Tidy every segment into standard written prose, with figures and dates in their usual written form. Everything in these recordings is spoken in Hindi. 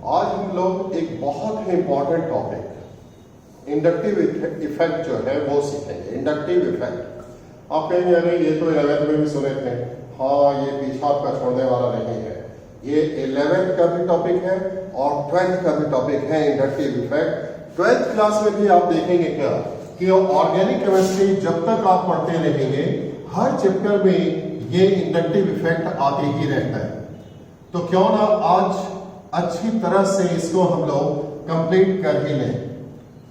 आज हम लोग एक बहुत ही इंपॉर्टेंट टॉपिक इंडक्टिव इफेक्ट जो है वो सीखेंगे। इंडक्टिव इफेक्ट आप कहेंगे अरे ये तो 11th में भी सुने थे। हाँ, ये पीछा आपका छोड़ने वाला नहीं है। ये 11th का भी टॉपिक है और 12th का भी टॉपिक है इंडक्टिव इफेक्ट। 12th क्लास में भी आप देखेंगे क्या कि ऑर्गेनिक केमिस्ट्री जब तक आप पढ़ते रहेंगे हर चैप्टर में ये इंडक्टिव इफेक्ट आते ही रहता है। तो क्यों ना आज अच्छी तरह से इसको हम लोग कंप्लीट कर ही लें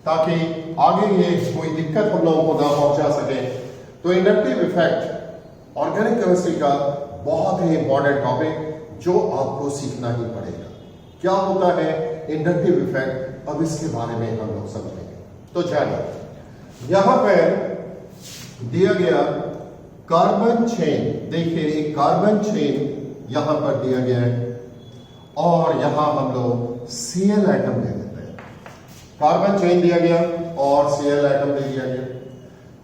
ताकि आगे ये कोई दिक्कत हम लोगों को ना पहुंचा सके। तो इंडक्टिव इफेक्ट ऑर्गेनिक केमिस्ट्री का बहुत ही इंपॉर्टेंट टॉपिक जो आपको सीखना ही पड़ेगा। क्या होता है इंडक्टिव इफेक्ट, अब इसके बारे में हम लोग समझेंगे। तो जानिए, यहां पर दिया गया कार्बन चेन, देखिए एक कार्बन चेन यहां पर दिया गया है और यहां हम लोग Cl एटम दे देते हैं। कार्बन चेन दिया गया और Cl एटम दे दिया गया।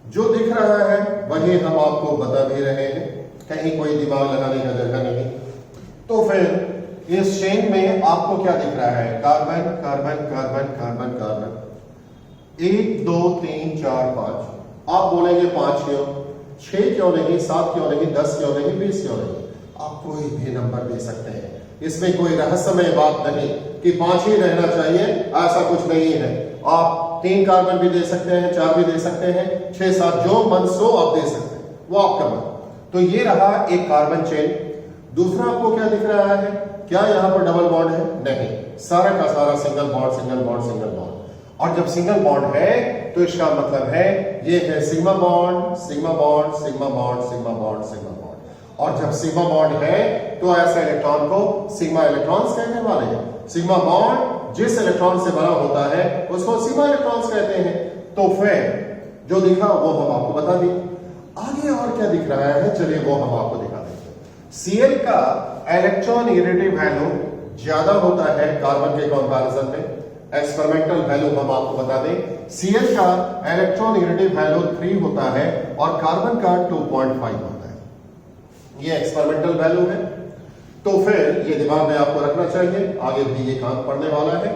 जो दिख रहा है वही हम आपको बता भी रहे हैं, कहीं कोई दिमाग लगाने का जगह नहीं। तो फिर इस चेन में आपको क्या दिख रहा है? Carbon carbon carbon carbon carbon, 1 2 3 4 5। आप बोलेंगे 5 क्यों, 6 क्यों नहीं, 7 क्यों नहीं, 10 क्यों नहीं, 20 क्यों नहीं? आप कोई भी नंबर दे सकते हैं, इसमें कोई रहस्यमय बात नहीं कि 5 ही रहना चाहिए, ऐसा कुछ नहीं है। आप 3 कार्बन भी दे सकते हैं, 4 भी दे सकते हैं, 6 7, जो मन सो आप दे सकते हैं, वो आपका मन। तो ये रहा एक कार्बन चेन। दूसरा आपको क्या दिख रहा है? क्या यहां पर डबल बॉन्ड है? नहीं, सारा का सारा single bond single bond single bond. और जब सिंगल बॉन्ड है तो इसका मतलब है ये है sigma bond sigma bond sigma bond sigma bond sigma bond. और जब सिग्मा बॉन्ड है तो ऐसे इलेक्ट्रॉन को सिग्मा इलेक्ट्रॉन्स कहने वाले हैं। सिग्मा बॉन्ड जिस इलेक्ट्रॉन से बना होता है उसको सिग्मा इलेक्ट्रॉन्स कहते हैं। तो फिर जो दिखा वो हम आपको बता दें। आगे और क्या दिख रहा है, चलिए वो हम आपको दिखा देते हैं। Cl का इलेक्ट्रोनेगेटिव वैल्यू ज्यादा होता है कार्बन के कंपैरिजन में। एक्सपेरिमेंटल वैल्यू हम आपको बता दें, Cl का इलेक्ट्रोनेगेटिव वैल्यू 3 होता है और कार्बन का 2.5 होता है। ये एक्सपेरिमेंटल वैल्यू है। तो फिर ये दिमाग में आपको रखना चाहिए, आगे भी ये काम पड़ने वाला है।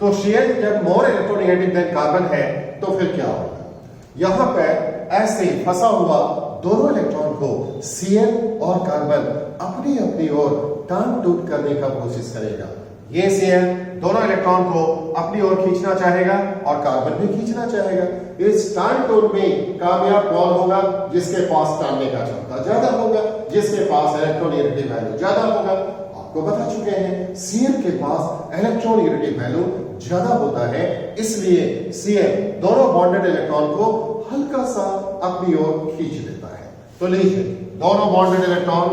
तो Cl जब मोर इलेक्ट्रोनेगेटिव देन कार्बन है तो फिर क्या होगा? यहां पर ऐसे फंसा हुआ दोनों इलेक्ट्रॉन को Cl और कार्बन अपनी अपनी ओर टान टूट करने का कोशिश करेगा। ये Cl दोनों इलेक्ट्रॉन को अपनी ओर खींचना चाहेगा और कार्बन भी खींचना चाहेगा। इस टान टूट में कामयाब कौन होगा? जिसके पास टानने का क्षमता ज्यादा होगा, जिसके पास इलेक्ट्रोनेगेटिव वैल्यू ज्यादा होगा। आपको बता चुके हैं Cl के पास इलेक्ट्रोनेगेटिव वैल्यू ज्यादा होता है, इसलिए Cl दोनों बॉन्डेड इलेक्ट्रॉन को हल्का सा अपनी ओर खींच लेता है। तो लीजिए, दोनों बॉन्डेड इलेक्ट्रॉन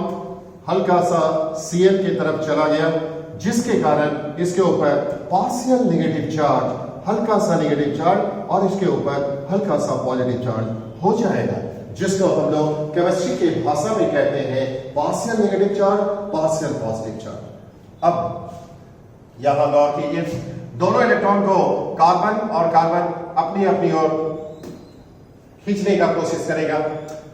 हल्का सा Cl की तरफ चला गया, जिसके कारण इसके ऊपर पार्शियल नेगेटिव चार्ज, हल्का सा नेगेटिव चार्ज और इसके ऊपर हल्का सा पॉजिटिव चार्ज हो जाएगा, जिसको हम लोग केमिस्ट्री की भाषा में कहते हैं partial negative charge, partial positive charge. अब यहां गौर कीजिए, दोनों इलेक्ट्रॉन को कार्बन और कार्बन अपनी अपनी ओर खींचने का कोशिश करेगा।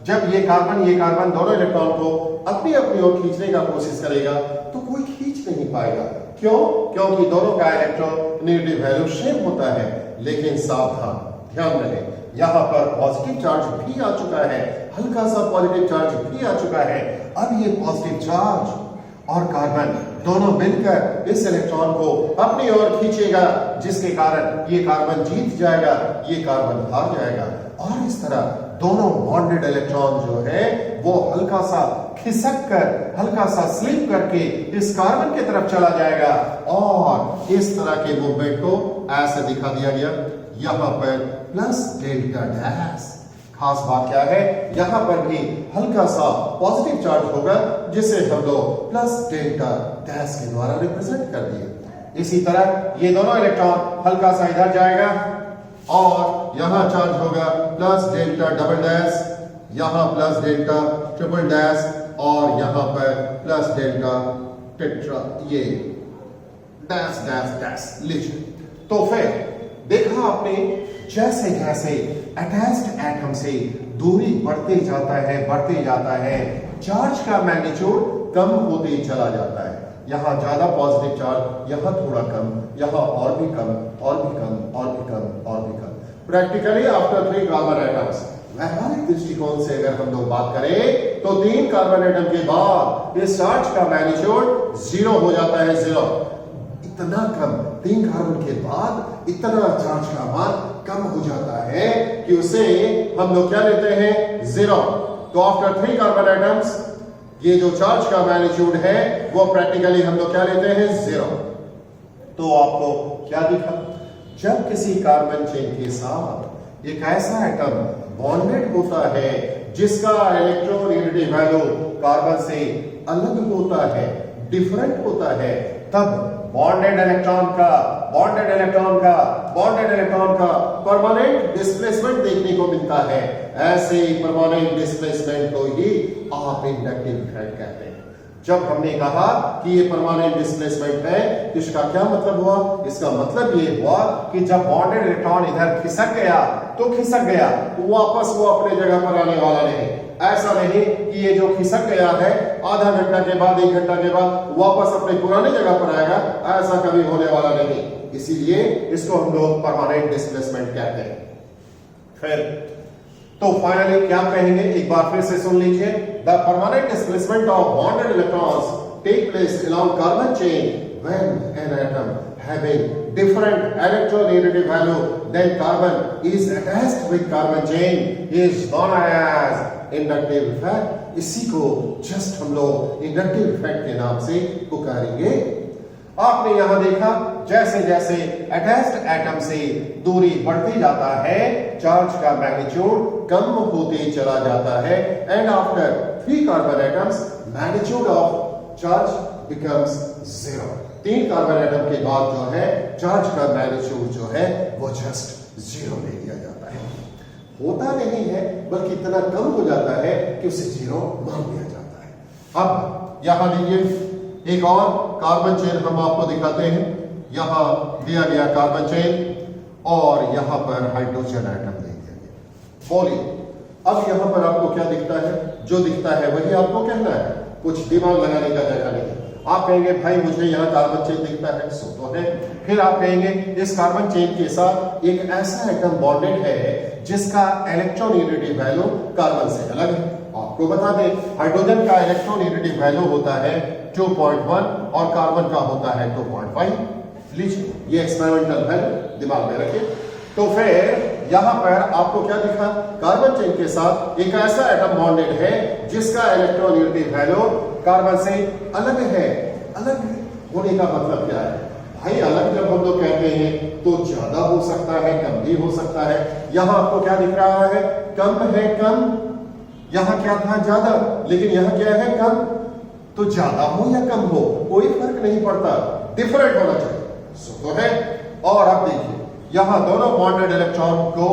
जब ये कार्बन दोनों इलेक्ट्रॉन को अपनी अपनी ओर खींचने का कोशिश करेगा तो कोई खींच नहीं पाएगा। क्यों? क्योंकि दोनों का इलेक्ट्रोनेगेटिव वैल्यू सेम होता है। लेकिन सावधान, ध्यान रहे, यहां पर पॉजिटिव चार्ज भी आ चुका है, हल्का सा पॉजिटिव चार्ज भी आ चुका है। अब ये पॉजिटिव चार्ज और कार्बन दोनों मिलकर इस इलेक्ट्रॉन को अपनी ओर खींचेगा, जिसके कारण ये कार्बन जीत जाएगा, ये कार्बन हार जाएगा। और इस तरह दोनों बॉन्डेड इलेक्ट्रॉन जो है वो हल्का सा खिसक कर, हल्का सा स्लिप करके इस कार्बन की तरफ चला जाएगा। और इस तरह के मूवमेंट को ऐसे दिखा दिया गया। यहां पर प्लस डेल्टा डैश। खास बात क्या है, यहां पर भी हल्का सा पॉजिटिव चार्ज होगा, जिसे हम लोग प्लस डेल्टा डैश के द्वारा रिप्रेजेंट कर दिए। इसी तरह ये दोनों इलेक्ट्रॉन हल्का सा इधर जाएगा और यहां चार्ज होगा प्लस डेल्टा डबल डैश, यहां प्लस डेल्टा ट्रिपल डैश और यहां पर प्लस डेल्टा टेट्रा, ये डैश डैश डैश। लीजिए, तो फिर देखा आपने जैसे जैसे अटैच्ड एटम से दूरी बढ़ते जाता है, चार्ज का मैग्नीट्यूड कम होते चला जाता है। यहाँ ज्यादा पॉजिटिव चार्ज, यहाँ थोड़ा कम, यहाँ और भी कम और भी कम और भी कम और भी कम। प्रैक्टिकली आफ्टर 3 कार्बन एटम्स, व्यवहारिक दृष्टिकोण से अगर हम लोग बात करें तो 3 कार्बन एटम के बाद इस चार्ज का मैग्नीट्यूड 0 हो जाता है, 0। इतना कम, 3 कार्बन के बाद इतना चार्ज का मान कम हो जाता है कि उसे हम लोग क्या लेते हैं, 0। तो आफ्टर 3 कार्बन एटम्स ये जो चार्ज का मैग्नीट्यूड है वो प्रैक्टिकली हम लोग क्या लेते हैं, 0। तो आपको क्या दिखा, जब किसी कार्बन चेन के साथ एक ऐसा एटम बॉन्डेड होता है जिसका इलेक्ट्रोनेगेटिव वैल्यू कार्बन से अलग होता है, डिफरेंट होता है, तब बॉन्डेड इलेक्ट्रॉन का परमानेंट डिस्प्लेसमेंट देखने को मिलता है। ऐसे परमानेंट डिस्प्लेसमेंट को ही आप इंडक्टिव इफेक्ट कहते हैं। जब हमने कहा कि ये परमानेंट डिस्प्लेसमेंट है तो इसका क्या मतलब हुआ, इसका मतलब ये हुआ कि जब बॉन्डेड इलेक्ट्रॉन इधर खिसक गया तो खिसक गया, वापस वो अपने जगह पर आने वाला नहीं। ऐसा नहीं कि ये जो खिसक गया है आधा घंटा के बाद, 1 घंटा के बाद वापस अपने पुराने जगह पर आएगा, ऐसा कभी होने वाला नहीं। इसीलिए इसको हम लोग परमानेंट डिस्प्लेसमेंट कहते हैं। फिर तो फाइनली क्या कहेंगे, एक बार फिर से सुन लीजिए। The permanent displacement of bonded electrons take place along carbon chain when an atom having different electronegative value than carbon is attached with carbon chain is known as inductive effect। इसी को जस्ट हम लोग इंडक्टिव इफेक्ट के नाम से पुकारेंगे। आपने यहां देखा जैसे जैसे अटैच्ड एटम से दूरी बढ़ती जाता है चार्ज का मैग्नीट्यूड कम होते चला जाता है and after 3 carbon atoms magnitude of charge becomes 0। 3 carbon atom के बाद जो है चार्ज का मैग्नीट्यूड जो है वो जस्ट 0 ले लिया जाता है। होता नहीं है बल्कि इतना कम हो जाता है कि उसे 0 मान लिया जाता है। अब यहां देखिए एक और कार्बन चेन हम आपको दिखाते हैं। यहां दिया गया कार्बन चेन और यहां पर हाइड्रोजन एटम दे दिया गया। बोलिए अब यहां पर आपको क्या दिखता है, जो दिखता है वही आपको कहना है, कुछ दिमाग लगाने का जगह नहीं। आप कहेंगे भाई मुझे यहाँ कार्बन चेन दिखता है, सो तो है। फिर आप कहेंगे इस कार्बन चेन के साथ एक ऐसा एटम बॉन्डेड है जिसका इलेक्ट्रोनेगेटिव वैल्यू कार्बन से अलग है। आपको बता दें हाइड्रोजन का इलेक्ट्रोनेगेटिव वैल्यू होता है 2.1 और कार्बन का होता है 2.5। लीजिए ये एक्सपेरिमेंटल वैल्यू दिमाग में रखिए। तो फिर यहां पर आपको क्या दिखा, कार्बन चेन के साथ एक ऐसा एटम बॉन्डेड है जिसका इलेक्ट्रोनेगेटिव वैल्यू कार्बन से अलग है। अलग होने का मतलब क्या है भाई, अलग जब हम लोग कहते हैं तो ज्यादा हो सकता है, कम भी हो सकता है। यहां आपको क्या दिख रहा है, कम है, कम। यहां क्या था, ज्यादा, लेकिन यहां क्या है, कम। तो ज्यादा हो या कम हो कोई फर्क नहीं पड़ता, डिफरेंट होना चाहिए, सो तो है। और अब देखिए यहां दोनों बॉन्डेड इलेक्ट्रॉन को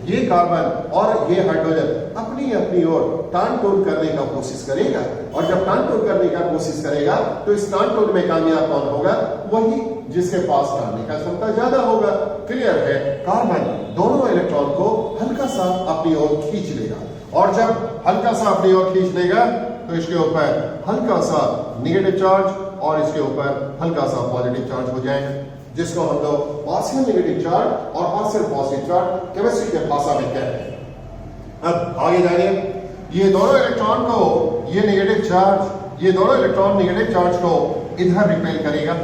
ये कार्बन और ये हाइड्रोजन अपनी अपनी ओर टान टोन करने का कोशिश करेगा, और जब टान टोन करने का कोशिश करेगा तो इस टान टोन में कामयाब कौन होगा, वही जिसके पास टानने का क्षमता ज्यादा होगा। क्लियर है, कार्बन दोनों इलेक्ट्रॉन को हल्का सा अपनी ओर खींच लेगा, और जब हल्का सा अपनी ओर खींच लेगा तो इसके ऊपर हल्का सा नेगेटिव चार्ज और इसके ऊपर हल्का सा पॉजिटिव चार्ज हो जाएगा, जिसको हम लोग पार्शियल नेगेटिव चार्ज और पार्शियल पॉजिटिव चार्ज केमिस्ट्री के भाषा में कहते हैं। अब आगे जानिए, ये दोनों इलेक्ट्रॉन को ये नेगेटिव चार्ज, ये दोनों इलेक्ट्रॉन नेगेटिव चार्ज को इधर रिपेल करेगा,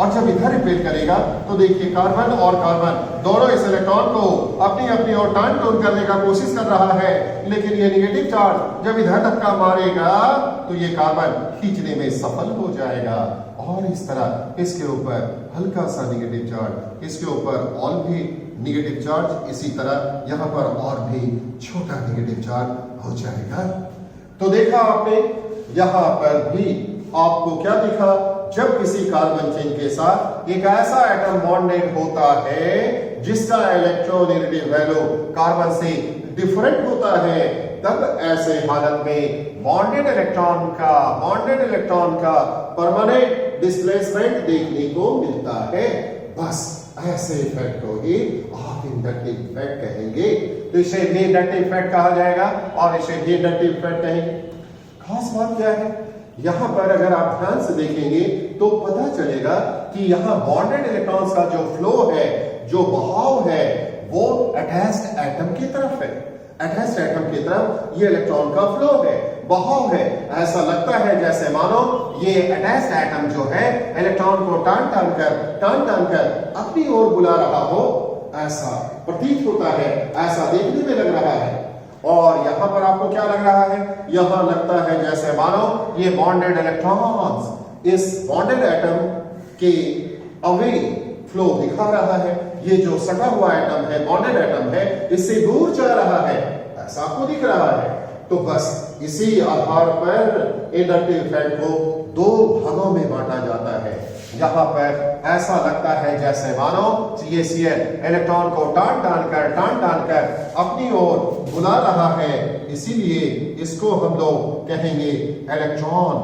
और जब इधर रिपेल करेगा तो देखिए कार्बन और कार्बन दोनों इस इलेक्ट्रॉन को अपनी अपनी ओर टान टोन करने का कोशिश कर रहा है, लेकिन ये नेगेटिव चार्ज जब इधर धक्का मारेगा तो ये कार्बन खींचने में सफल हो जाएगा, और इस तरह इसके ऊपर हल्का सा नेगेटिव चार्ज, इसके ऊपर और भी नेगेटिव चार्ज, इसी तरह यहां पर और भी छोटा नेगेटिव चार्ज हो जाएगा। तो देखा आपने यहां पर भी आपको क्या दिखा, जब किसी कार्बन चेन के साथ एक ऐसा एटम बॉन्डेड होता है जिसका इलेक्ट्रोनेगेटिव वैल्यू कार्बन से डिफरेंट होता है, तब ऐसे हालत में बॉन्डेड इलेक्ट्रॉन का परमानेंट डिस्प्लेसमेंट देखने को मिलता है। बस ऐसे इफेक्ट को ही आप इंडक्टिव इफेक्ट कहेंगे। तो इसे भी इंडक्टिव इफेक्ट कहा जाएगा और इसे भी इंडक्टिव इफेक्ट कहेंगे। खास बात क्या है, यहां पर अगर आप ध्यान से देखेंगे तो पता चलेगा कि यहां बॉन्डेड इलेक्ट्रॉन्स का जो फ्लो है, जो बहाव है, वो अटैच्ड एटम की तरफ है। अटैच्ड एटम की तरफ ये इलेक्ट्रॉन का फ्लो है, बहाव है। ऐसा लगता है जैसे मानो ये अटैच्ड एटम जो है इलेक्ट्रॉन को टान टान कर अपनी ओर बुला रहा हो, ऐसा प्रतीत होता है, ऐसा देखने में लग रहा है। और यहां पर आपको क्या लग रहा है? यहां लगता है जैसे मानो ये बॉन्डेड इलेक्ट्रॉन्स इस बॉन्डेड एटम के अवे फ्लो दिखा रहा है। ये जो सटा हुआ एटम है, बॉन्डेड एटम है, इससे दूर जा रहा है, ऐसा आपको दिख रहा है। तो बस इसी आधार पर इंडक्टिव इफेक्ट को दो भागों में बांटा जाता है। यहां पर ऐसा लगता है जैसे मानो ये Cl इलेक्ट्रॉन को टान टान कर अपनी ओर बुला रहा है, इसीलिए इसको हम लोग कहेंगे electron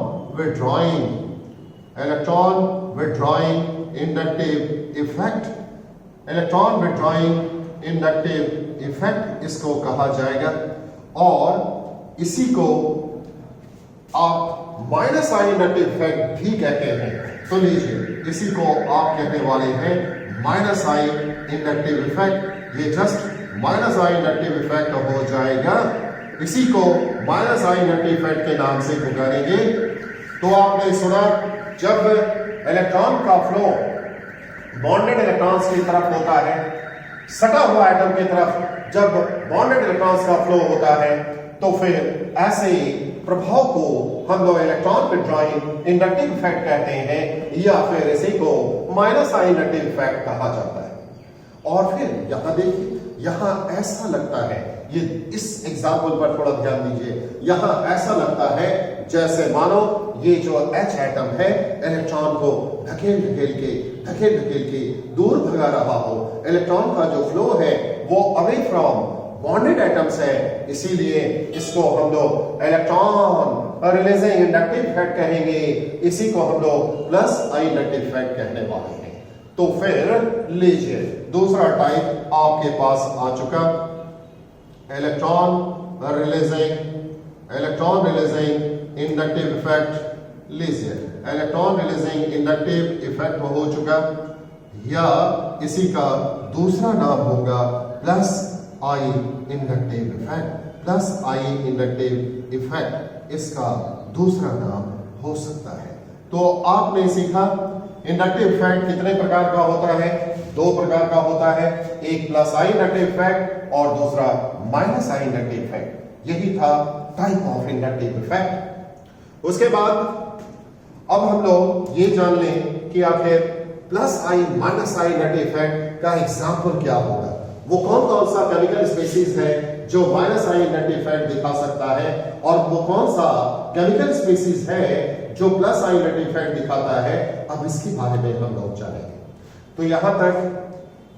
withdrawing inductive effect. Electron withdrawing inductive effect इसको कहा जाएगा। और इसी को आप माइनस आई इंडक्टिव इफेक्ट भी कहते हैं। तो लीजिए, इसी को आप कहने वाले हैं माइनस आई इंडक्टिव इफेक्ट। ये जस्ट माइनस आई इंडक्टिव इफेक्ट हो जाएगा। इसी को माइनस आई इंडक्टिव इफेक्ट के नाम से पुकारेंगे। तो आपने सुना, जब इलेक्ट्रॉन का फ्लो बॉन्डेड इलेक्ट्रॉन्स की तरफ होता है, सटा हुआ एटम की तरफ जब बॉन्डेड इलेक्ट्रॉन्स का फ्लो होता है, तो फिर ऐसे प्रभाव को हम लोग इलेक्ट्रॉन विड्रॉइंग इंडक्टिव इफेक्ट कहते हैं, या फिर इसी को माइनस आई इंडक्टिव इफेक्ट कहा जाता है। और फिर यहां देखिए, यहां ऐसा लगता है, ये इस एग्जाम्पल पर थोड़ा ध्यान दीजिए, यहां ऐसा लगता है जैसे मानो ये जो H एटम है इलेक्ट्रॉन को धकेल धकेल के दूर भगा रहा हो। इलेक्ट्रॉन का जो फ्लो है वो अवे फ्रॉम बॉन्डेड एटम्स है, इसीलिए इसको हम लोग इलेक्ट्रॉन रिलीजिंग इंडक्टिव इफेक्ट कहेंगे। इसी को हम लोग प्लस आई इंडक्टिव इफेक्ट कहने वाले हैं। तो फिर लीजिए, दूसरा टाइप आपके पास आ चुका, इलेक्ट्रॉन रिलीजिंग इंडक्टिव इफेक्ट। लीजिए, इलेक्ट्रॉन रिलीजिंग इंडक्टिव इफेक्ट हो चुका, या इसी का दूसरा नाम होगा प्लस आई इंडक्टिव इफेक्ट। प्लस आई इंडक्टिव इफेक्ट इसका दूसरा नाम हो सकता है। तो आपने सीखा इंडक्टिव इफेक्ट कितने प्रकार का होता है? दो प्रकार का होता है, एक प्लस आई इंडक्टिव इफेक्ट और दूसरा माइनस आई इंडक्टिव इफेक्ट। यही था टाइप ऑफ इंडक्टिव इफेक्ट। उसके बाद अब हम लोग ये जान लें कि आखिर प्लस आई माइनस आई इंडक्टिव इफेक्ट का एग्जाम्पल क्या होगा। वो कौन कौन सा केमिकल स्पीसीज है जो माइनस आई इंडक्टिव इफेक्ट दिखा सकता है, और वो कौन सा केमिकल स्पीसीज है जो प्लस आई इंडक्टिव इफेक्ट दिखाता है। अब इसके बारे में हम लोग जानेंगे। तो यहां तक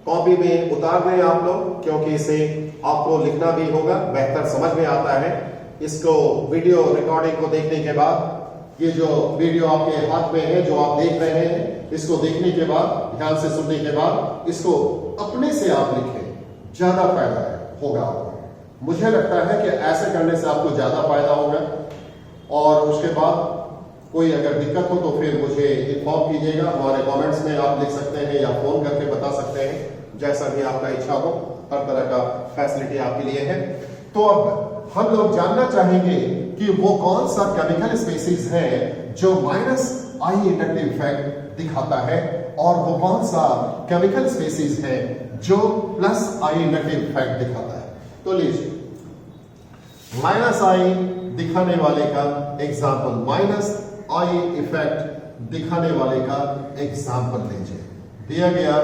कॉपी में उतार दें आप लोग, क्योंकि इसे आपको लिखना भी होगा, बेहतर समझ में आता है। इसको वीडियो रिकॉर्डिंग को देखने के बाद, ये जो वीडियो आपके हाथ में है जो आप देख रहे हैं, इसको देखने के बाद, ध्यान से सुनने के बाद इसको अपने से आप लिखें, ज्यादा फायदा होगा आपको। मुझे लगता है कि ऐसे करने से आपको ज्यादा फायदा होगा। और उसके बाद कोई अगर दिक्कत हो तो फिर मुझे इन्फॉर्म कीजिएगा, हमारे कमेंट्स में आप लिख सकते हैं या फोन करके बता सकते हैं, जैसा भी आपका इच्छा हो। हर तरह का फैसिलिटी आपके लिए है। तो अब हम लोग जानना चाहेंगे कि वो कौन सा केमिकल स्पीसीज है जो माइनस आई इंडक्टिव इफेक्ट दिखाता है, और वो कौन सा केमिकल स्पीसीज है जो प्लस आई इंडक्टिव इफेक्ट दिखाता है। तो लीजिए, माइनस आई दिखाने वाले का एग्जाम्पल, माइनस आई इफेक्ट दिखाने वाले का एग्जाम्पल लीजिए। दिया गया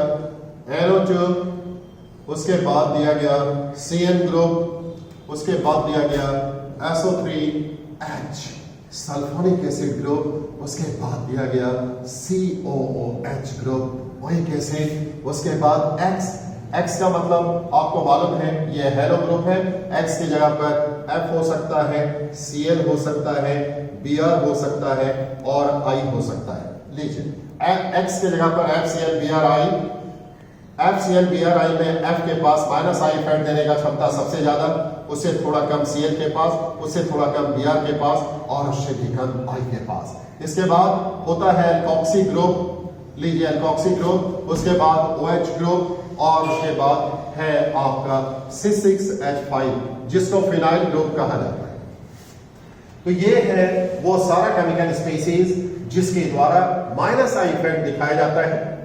NO2, उसके बाद दिया गया CN ग्रुप, उसके बाद दिया गया SO3H सल्फोनिक एसिड ग्रुप, उसके बाद दिया गया COOH ग्रुप, वही एसिड, उसके बाद X का मतलब आपको मालूम है ये हेलो ग्रुप है। X की जगह पर F हो सकता है, Cl हो सकता है, Br हो सकता है और I हो सकता है। लीजिए, X की जगह पर FCl, Br, I, FCl-Br में F के पास माइनस आई इफेक्ट देने का क्षमता सबसे ज्यादा, उससे थोड़ा कम Cl के पास, उससे थोड़ा कम Br के पास और उससे भी कम I के पास। इसके बाद होता है एल्कोक्सी ग्रुप, लीजिए एल्कोक्सी ग्रुप, उसके बाद OH ग्रुप और उसके बाद है आपका C6H5 जिसको फिनाइल ग्रुप कहा जाता है। तो ये है वो सारा केमिकल स्पीसीज जिसके द्वारा माइनस आई इफेक्ट दिखाया जाता है।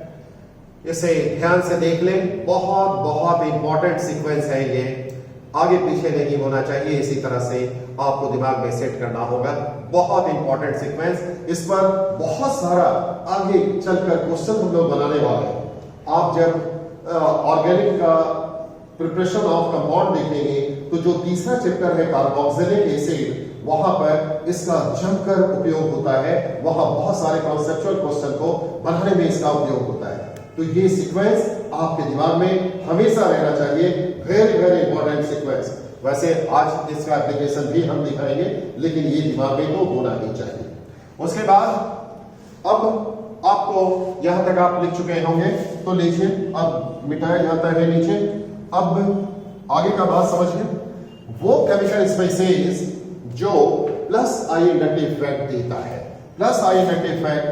इसे ध्यान से देख लें, बहुत बहुत इंपॉर्टेंट सीक्वेंस है ये, आगे पीछे नहीं होना चाहिए, इसी तरह से आपको दिमाग में सेट करना होगा। बहुत इंपॉर्टेंट सीक्वेंस, इस पर बहुत सारा आगे चलकर क्वेश्चन हम लोग बनाने वाले हैं। आप जब ऑर्गेनिक का प्रिपरेशन ऑफ कंपाउंड देखेंगे तो जो तीसरा चैप्टर है कार्बोक्सिलिक एसिड, वहां पर इसका जमकर उपयोग होता है, वहां बहुत सारे कॉन्सेप्चुअल क्वेश्चन को बनाने में इसका उपयोग होता है। तो ये सीक्वेंस आपके दिमाग में हमेशा रहना चाहिए, वेरी वेरी इंपॉर्टेंट सीक्वेंस। वैसे आज इसका एप्लीकेशन भी हम दिखाएंगे, लेकिन ये दिमाग में तो होना ही चाहिए। उसके बाद अब आपको यहां तक आप लिख चुके होंगे, तो लीजिए अब मिटाया जाता है नीचे। अब आगे का बात समझिए, वो केमिकल स्पीसीज जो प्लस आई इंडक्टिव इफेक्ट देता है। प्लस आई इंडक्टिव इफेक्ट,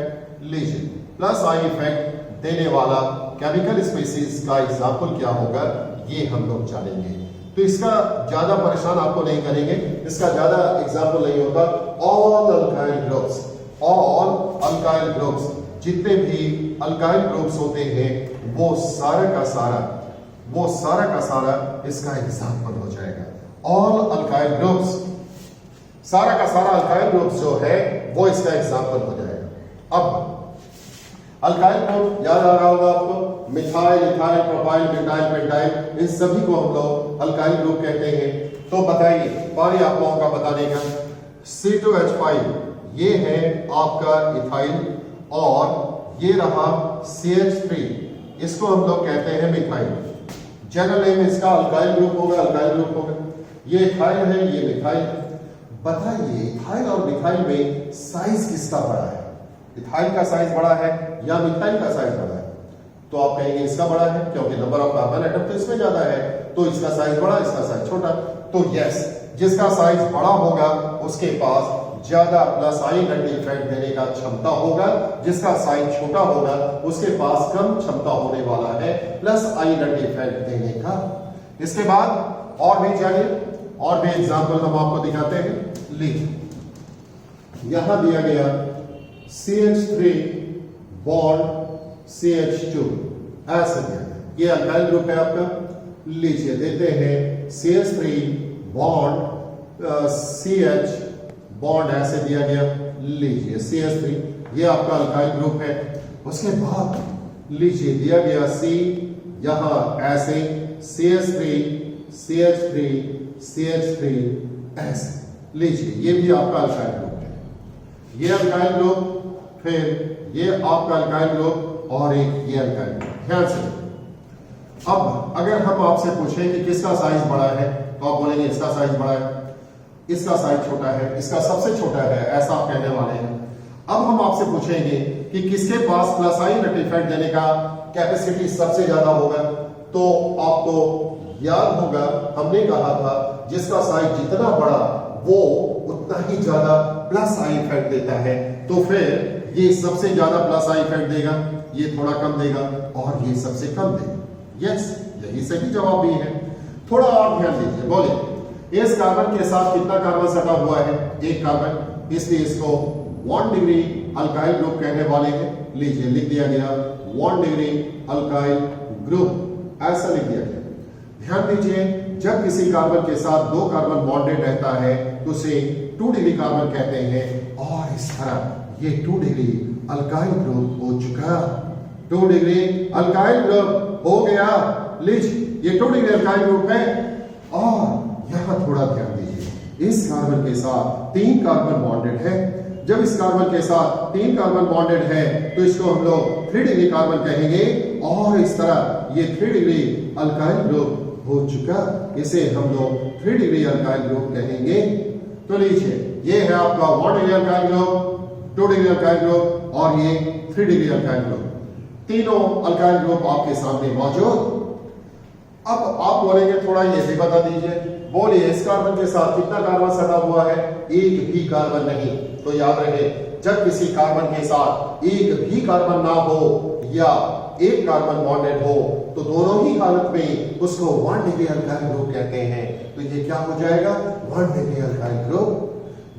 लीजिए प्लस आई इफेक्ट देने वाला केमिकल स्पीसीज का एग्जाम्पल क्या होगा ये हम लोग जानेंगे। तो इसका ज्यादा परेशान आपको नहीं करेंगे, इसका ज्यादा एग्जाम्पल नहीं होता। All alkyl groups, all alkyl groups, जितने भी अल्काइल ग्रुप्स होते हैं वो सारा का सारा इसका एग्जाम्पल हो जाएगा। ऑल अल्काइल ग्रुप्स, सारा का सारा अल्काइल ग्रुप्स जो है वो इसका एग्जाम्पल हो जाएगा। अब अल्काइल ग्रुप याद आ रहा होगा आपको, methyl, ethyl, propyl, butyl, pentyl, इन सभी को हम लोग अल्काइल ग्रुप कहते हैं। तो बताइए, पारी आप लोगों का बताने का। C2H5 ये है आपका इथाइल और ये रहा CH3, इसको हम लोग कहते हैं मिथाइल। जनरल नेम इसका अल्काइल ग्रुप होगा, अल्काइल ग्रुप होगा। ये इथाइल है, ये मिथाइल है। बताइए इथाइल और मिथाइल में साइज किसका बड़ा है? इथाइल का साइज बड़ा है या मिथाइल का साइज बड़ा है? तो आप कहेंगे इसका बड़ा है, क्योंकि नंबर ऑफ कार्बन एटम तो इसमें ज्यादा है, तो इसका साइज बड़ा, इसका साइज छोटा। तो यस, जिसका साइज बड़ा होगा उसके पास ज्यादा प्लस आई इंडक्टिव इफेक्ट देने का क्षमता होगा, जिसका साइज छोटा होगा उसके पास कम क्षमता होने वाला है प्लस आई इंडक्टिव इफेक्ट देने का। इसके बाद और भी जानिए, और भी एग्जाम्पल हम आपको दिखाते हैं। लीजिए यहां दिया गया CH3 बॉन्ड CH2, ऐसे दिया गया, ये अल्काइल ग्रुप है आपका। लीजिए देते हैं CH3 बॉन्ड CH बॉन्ड ऐसे दिया गया, लीजिए CH3, ये आपका अल्काइल ग्रुप है। उसके बाद लीजिए दिया गया C, यहां ऐसे CH3 CH3 CH3 ऐसे, लीजिए ये भी आपका अल्काइल ग्रुप है। ये अल्काइल ग्रुप, फिर ये आपका अल्काइल ग्रुप और एक ये अल्काइल ग्रुप। ध्यान से, अब अगर हम आपसे पूछें कि किसका साइज बड़ा है तो आप बोलेंगे इसका साइज बड़ा है, इसका साइज छोटा है, इसका सबसे छोटा है, ऐसा आप कहने वाले हैं। अब हम आपसे पूछेंगे कि किसके पास प्लस आई इंडक्टिव इफेक्ट देने का कैपेसिटी सबसे ज्यादा होगा, तो आपको याद होगा हमने कहा था जिसका साइज जितना बड़ा वो उतना ही ज्यादा प्लस आई इफेक्ट देता है। तो फिर ये सबसे ज्यादा प्लस आई इफेक्ट देगा, ये थोड़ा कम देगा और ये सबसे कम देगा। यस, यही सही जवाब भी है। थोड़ा और ध्यान दीजिए, बोले इस कार्बन के साथ कितना कार्बन सटा हुआ है? एक कार्बन, इसलिए इसको 1 डिग्री अल्काइल ग्रुप कहने वाले हैं। लीजिए लिख दिया गया 1 डिग्री अल्काइल ग्रुप, ऐसा लिख दिया गया। ध्यान दीजिए, जब किसी कार्बन के साथ 2 कार्बन बॉन्डेड रहता है तो उसे 2 डिग्री कार्बन कहते हैं, और इस तरह ये 2 डिग्री अल्काइल ग्रुप हो चुका। 2 डिग्री अल्काइल ग्रुप हो गया। लीजिए ये 2 डिग्री अल्काइल ग्रुप है। और यहां थोड़ा ध्यान दीजिए, इस कार्बन के साथ 3 कार्बन बॉन्डेड है। जब इस कार्बन के साथ 3 कार्बन बॉन्डेड है तो इसको हम लोग 3 डिग्री कार्बन कहेंगे, और इस तरह ये 3 डिग्री अल्काइल ग्रुप हो चुका। इसे हम लोग 3 डिग्री अल्काइल ग्रुप कहेंगे। तो लीजिए ये है आपका 1 degree alkyl group, 2 degree alkyl group और ये 3 डिग्री अल्काइल ग्रुप। तीनों अल्काइल ग्रुप आपके सामने मौजूद। अब आप बोलेंगे थोड़ा ये भी बता दीजिए, बोलिए इस कार्बन के साथ कितना कार्बन सटा हुआ है? एक भी कार्बन नहीं। तो याद रहे, जब किसी कार्बन के साथ एक भी कार्बन ना हो या एक कार्बन बॉन्डेड हो तो दोनों ही हालत में उसको 1 डिग्री अल्काइल ग्रुप कहते हैं। तो ये क्या हो जाएगा? 1 डिग्री अल्काइल ग्रुप।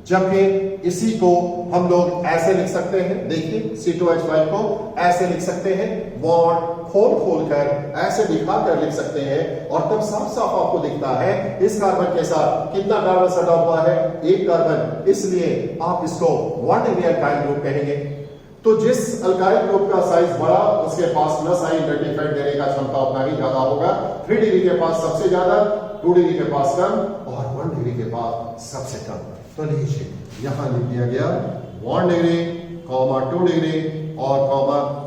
जबकि इसी को हम लोग ऐसे लिख सकते हैं, देखिए C2H5 को ऐसे लिख सकते हैं, बॉन्ड खोल कर ऐसे दिखाकर लिख सकते हैं और तब साफ साफ आपको दिखता है इस कार्बन के साथ कितना कार्बन सटा हुआ है? एक कार्बन। इसलिए आप इसको 1 डिग्री अल्काइल ग्रुप कहेंगे। तो जिस अल्काइल ग्रुप का साइज बड़ा उसके पास प्लस आई इंडक्टिव इफेक्ट देने का क्षमता उतना ही ज्यादा होगा। 3 डिग्री के पास सबसे ज्यादा, 2 डिग्री के पास कम और 1 डिग्री के पास सबसे कम। तो लीजिए यहां लिख दिया गया 1 डिग्री, 2 डिग्री और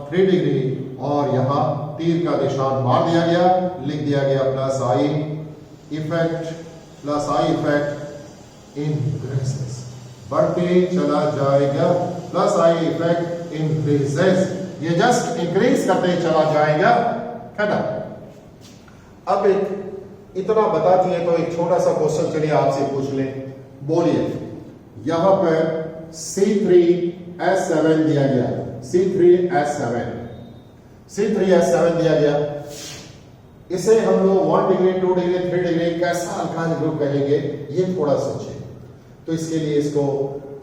3 डिग्री और यहां तीर का निशान मार दिया गया, लिख दिया गया प्लस आई इफेक्ट इंक्रीजेस, बढ़ते चला जाएगा। प्लस आई इफेक्ट इंक्रीजेस, ये जस्ट इंक्रीज करते चला जाएगा। खत्म। अब एक इतना बता दिए तो एक छोटा सा क्वेश्चन चलिए आपसे पूछ ले। बोलिए यहां पर C3H7 दिया गया, C3H7 दिया गया। इसे हम लोग 1 डिग्री, 2 डिग्री, 3 डिग्री कैसा अल्काइल ग्रुप कहेंगे? ये थोड़ा सोचिए। तो इसके लिए इसको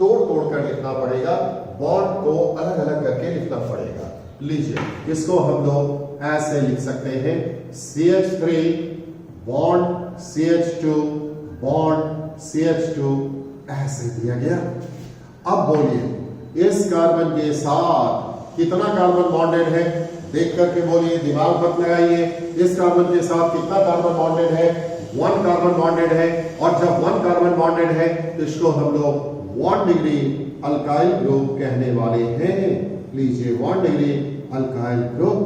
तोड़ कर लिखना पड़ेगा, बॉन्ड को अलग अलग करके लिखना पड़ेगा। लीजिए इसको हम लोग ऐसे लिख सकते हैं, CH3 bond CH2 bond CH2 ऐसे दिया गया। अब बोलिए इस कार्बन के साथ कितना कार्बन बॉन्डेड है? देख करके बोलिए, दिमाग मत लगाइए। इस कार्बन के साथ कितना कार्बन बॉन्डेड है? 1 कार्बन बॉन्डेड है। और जब 1 कार्बन बॉन्डेड है तो इसको हम लोग 1 डिग्री अल्काइल ग्रुप कहने वाले हैं। लीजिए 1 डिग्री अल्काइल ग्रुप।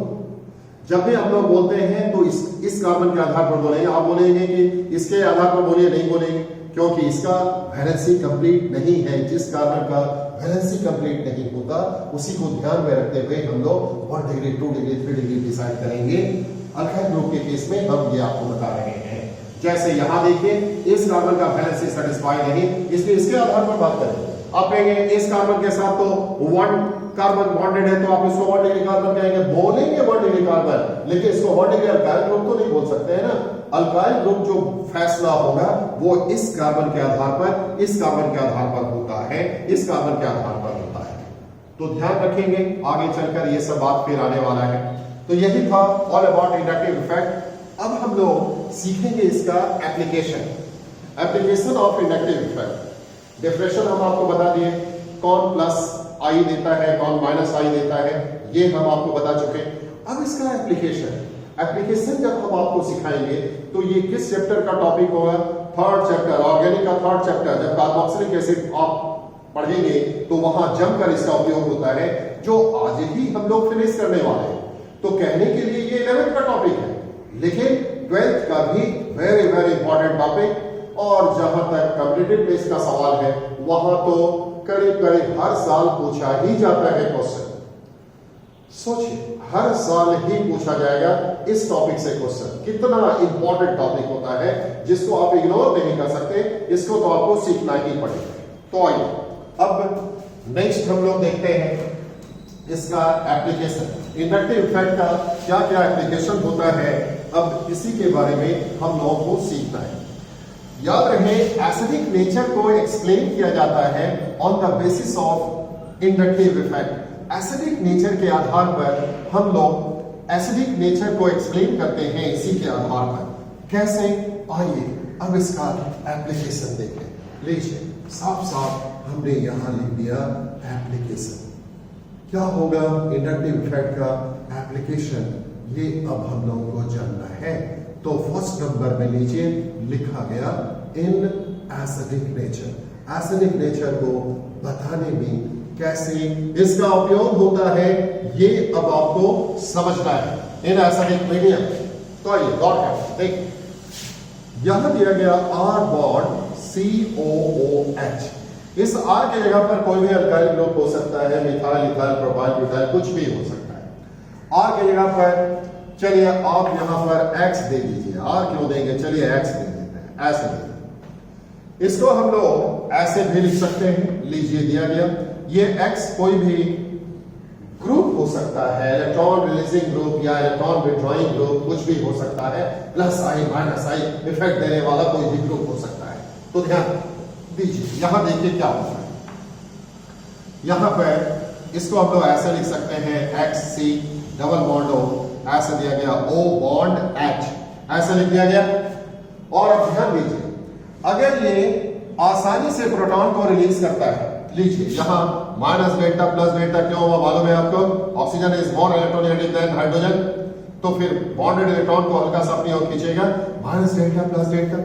जब भी हम लोग बोलते हैं तो इस कार्बन के आधार पर बोलेंगे। आप बोलेंगे कि इसके आधार पर बोलिए, नहीं बोलेंगे, क्योंकि इसका वैलेंसी कंप्लीट नहीं है। जिस कार्बन का वैलेंसी कंप्लीट नहीं होता उसी को ध्यान में रखते हुए हम लोग 1 डिग्री, 2 डिग्री, 3 डिग्री डिसाइड करेंगे। अल्काइल ग्रुप के केस में हम ये आपको बता रहे हैं। जैसे यहां देखिए इस कार्बन का वैलेंसी सेटिस्फाई नहीं, इसलिए इसके आधार पर बात करें। आप कहेंगे इस कार्बन के साथ तो 1 कार्बन बॉन्डेड है तो आप इसको 1 डिग्री कार्बन कहेंगे, बोलेंगे 1 डिग्री कार्बन, लेकिन इसको 1 डिग्री अल्काइल ग्रुप तो नहीं बोल सकते हैं ना। अल्काइल ग्रुप जो फैसला होगा वो इस कार्बन के आधार पर, इस कार्बन के आधार पर होता है, इस कार्बन के आधार पर होता है। तो ध्यान रखेंगे, आगे चलकर ये सब बात फिर आने वाला है। तो यही था ऑल अबाउट इंडक्टिव इफेक्ट। अब हम लोग सीखेंगे इसका application of inductive effect. Definition हम आपको बता दिए, कौन प्लस आई देता है, कौन माइनस आई देता है, ये हम आपको बता चुके। अब इसका एप्लीकेशन जब हम आपको सिखाएंगे तो ये किस चैप्टर का टॉपिक होगा? 3rd चैप्टर, ऑर्गेनिक का 3rd चैप्टर। जब कार्बोक्सिलिक एसिड आप पढ़ेंगे तो वहां जमकर इसका उपयोग होता है, जो आज ही हम लोग फिनिश करने वाले हैं। तो कहने के लिए ये 11th का टॉपिक है, लेकिन 12th का भी वेरी वेरी इंपॉर्टेंट टॉपिक। और जहां तक कॉम्पिटिटिव टेस्ट का सवाल है वहां तो करीब हर साल पूछा ही जाता है क्वेश्चन। सोचिए हर साल ही पूछा जाएगा इस टॉपिक से क्वेश्चन। कितना इंपॉर्टेंट टॉपिक होता है जिसको आप इग्नोर नहीं कर सकते, इसको तो आपको सीखना ही पड़ेगा। तो आइए अब नेक्स्ट हम लोग देखते हैं इसका एप्लीकेशन। इंडक्टिव इफेक्ट का क्या क्या एप्लीकेशन होता है, अब इसी के बारे में हम लोगों को सीखना है। याद रहे एसिडिक नेचर को एक्सप्लेन किया जाता है on the basis of inductive effect. Acidic nature के आधार पर हम लोग एसिडिक नेचर को एक्सप्लेन करते हैं इसी के आधार पर। कैसे? आइए अब इसका एप्लीकेशन देखें। लीजिए साफ साफ हमने यहां लिख दिया एप्लीकेशन। क्या होगा इंडक्टिव इफेक्ट का एप्लीकेशन, ये अब हम लोगों को जानना है। तो फर्स्ट नंबर में लीजिए लिखा गया in acidic nature. Acidic nature को बताने में कैसे इसका उपयोग होता है ये अब आपको समझना है इन एसिडिक मीडियम। तो आइए गौर करें, देखिए यहां दिया गया R बॉन्ड COOH। इस R के जगह पर कोई भी अल्काइल ग्रुप हो सकता है, मिथाइल, इथाइल, प्रोपाइल, ब्यूटाइल, कुछ भी हो सकता है। आर की जगह पर चलिए आप यहां पर एक्स दे दीजिए। आर क्यों देंगे, चलिए एक्स दे देते हैं, ऐसे दे देते। इसको हम लोग ऐसे भी लिख सकते हैं, लीजिए दिया गया ये एक्स कोई भी ग्रुप हो सकता है, इलेक्ट्रॉन रिलीजिंग ग्रुप या इलेक्ट्रॉन विड्रॉइंग ग्रुप, कुछ भी हो सकता है, plus I minus I effect देने वाला कोई भी ग्रुप हो सकता है। तो ध्यान दीजिए, यहां देखिए क्या होता है। यहां पर इसको हम लोग ऐसे लिख सकते हैं X C double bond O, ऐसे दिया गया ओ बॉन्ड एच, ऐसे लिख दिया गया। और अब ध्यान दीजिए, अगर ये आसानी से प्रोटॉन को रिलीज करता है, लीजिए यहां माइनस डेल्टा प्लस डेल्टा क्यों हुआ मालूम है आपको, oxygen is more electronegative than hydrogen, तो फिर बॉन्डेड इलेक्ट्रॉन को हल्का सा अपनी ओर खींचेगा, माइनस डेल्टा प्लस डेल्टा।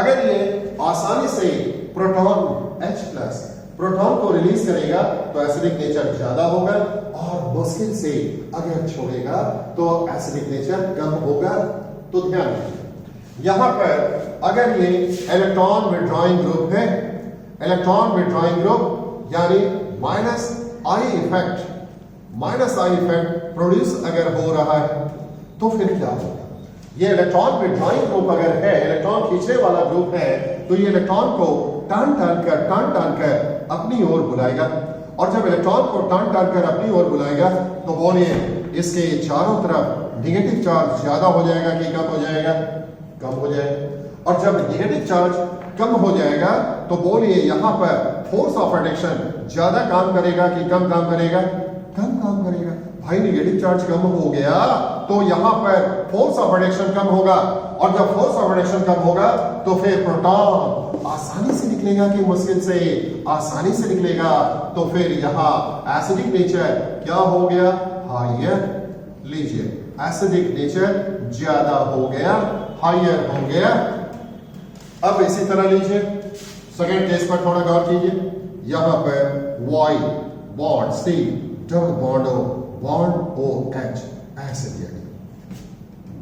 अगर ये आसानी से प्रोटॉन H प्लस प्रोटॉन को रिलीज करेगा तो एसिडिक नेचर ज्यादा होगा, और मुश्किल से अगर छोड़ेगा तो एसिडिक नेचर कम होगा। तो ध्यान दीजिए, यहां पर अगर ये इलेक्ट्रॉन विड्रॉइंग ग्रुप है, इलेक्ट्रॉन विड्रॉइंग ग्रुप यानी माइनस आई इफेक्ट प्रोड्यूस अगर हो रहा है तो फिर क्या होगा, ये इलेक्ट्रॉन विड्रॉइंग ग्रुप अगर है, इलेक्ट्रॉन खींचने वाला ग्रुप है, तो ये इलेक्ट्रॉन को टान टान कर अपनी ओर बुलाएगा। और जब इलेक्ट्रॉन को टान कर अपनी ओर बुलाएगा तो बोलिए इसके चारों तरफ निगेटिव चार्ज ज्यादा हो जाएगा कि कम हो जाएगा, कम हो जाएगा। और जब निगेटिव चार्ज कम हो जाएगा तो बोलिए यहां पर फोर्स ऑफ अट्रैक्शन ज्यादा काम करेगा कि कम काम करेगा, कम काम करेगा। भाई निगेटिव चार्ज कम हो गया तो यहां पर फोर्स ऑफ अट्रैक्शन कम होगा, और जब फोर्स ऑफ अट्रैक्शन कम होगा तो फिर प्रोटॉन आसानी से निकलेगा कि मुश्किल से, आसानी से निकलेगा। तो फिर यहां एसिडिक नेचर क्या हो गया, हायर, लीजिए एसिडिक नेचर ज्यादा हो गया, हायर हो गया। अब इसी तरह लीजिए सेकेंड केस पर थोड़ा गौर कीजिए, यहां पर Y bond C double bond O H ऐसे दिया गया,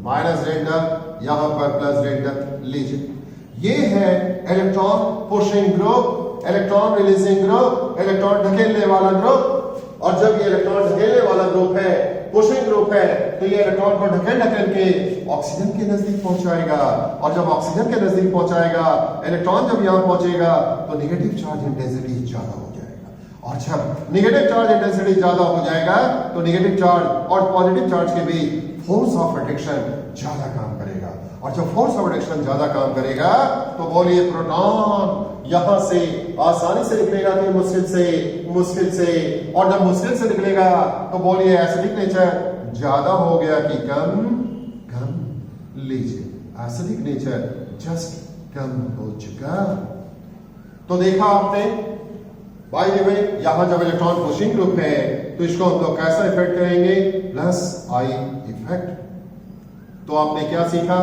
माइनस डेल्टा यहां पर प्लस डेल्टा। लीजिए ये है electron pushing group, electron releasing group, electron ढकेलने वाला ग्रुप। और जब ये इलेक्ट्रॉन ढकेलने वाला ग्रुप है, पुशिंग ग्रुप है, तो ये इलेक्ट्रॉन को ढकेल के ऑक्सीजन के नजदीक पहुंचाएगा, और जब ऑक्सीजन के नजदीक पहुंचाएगा, इलेक्ट्रॉन जब यहां पहुंचेगा तो नेगेटिव चार्ज इंटेंसिटी ज्यादा हो जाएगा, और जब नेगेटिव चार्ज इंटेंसिटी ज्यादा हो जाएगा तो नेगेटिव चार्ज और पॉजिटिव चार्ज के बीच फोर्स ऑफ अट्रैक्शन ज्यादा काम करेगा, और जब फोर्स ऑफ अट्रैक्शन ज्यादा काम करेगा तो बोलिए प्रोटॉन यहां से आसानी से निकलेगा कि मुश्किल से, और जब मुश्किल से निकलेगा तो बोलिए एसिडिक नेचर ज्यादा हो गया कि कम, कम। लीजिए एसिडिक नेचर जस्ट कम हो चुका। तो देखा आपने, बाय द वे यहां जब इलेक्ट्रॉन पुशिंग ग्रुप है तो इसको हम लोग कैसा इफेक्ट करेंगे, प्लस आई इफेक्ट। तो आपने क्या सीखा,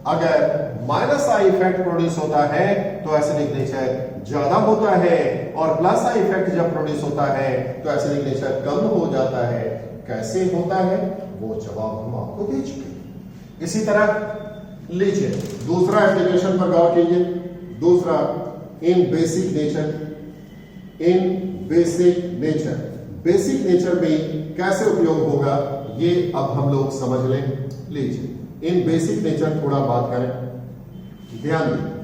अगर माइनस आई इफेक्ट प्रोड्यूस होता है तो एसिडिक नेचर ज्यादा होता है, और प्लस आई इफेक्ट जब प्रोड्यूस होता है तो एसिडिक नेचर कम हो जाता है। कैसे होता है वो जवाब हम आपको दे चुके हैं। इसी तरह लीजिए दूसरा एप्लीकेशन पर गौर कीजिए, दूसरा इन बेसिक नेचर में कैसे उपयोग होगा ये अब हम लोग समझ लें। लीजिए इन बेसिक नेचर थोड़ा बात करें, ध्यान दीजिए,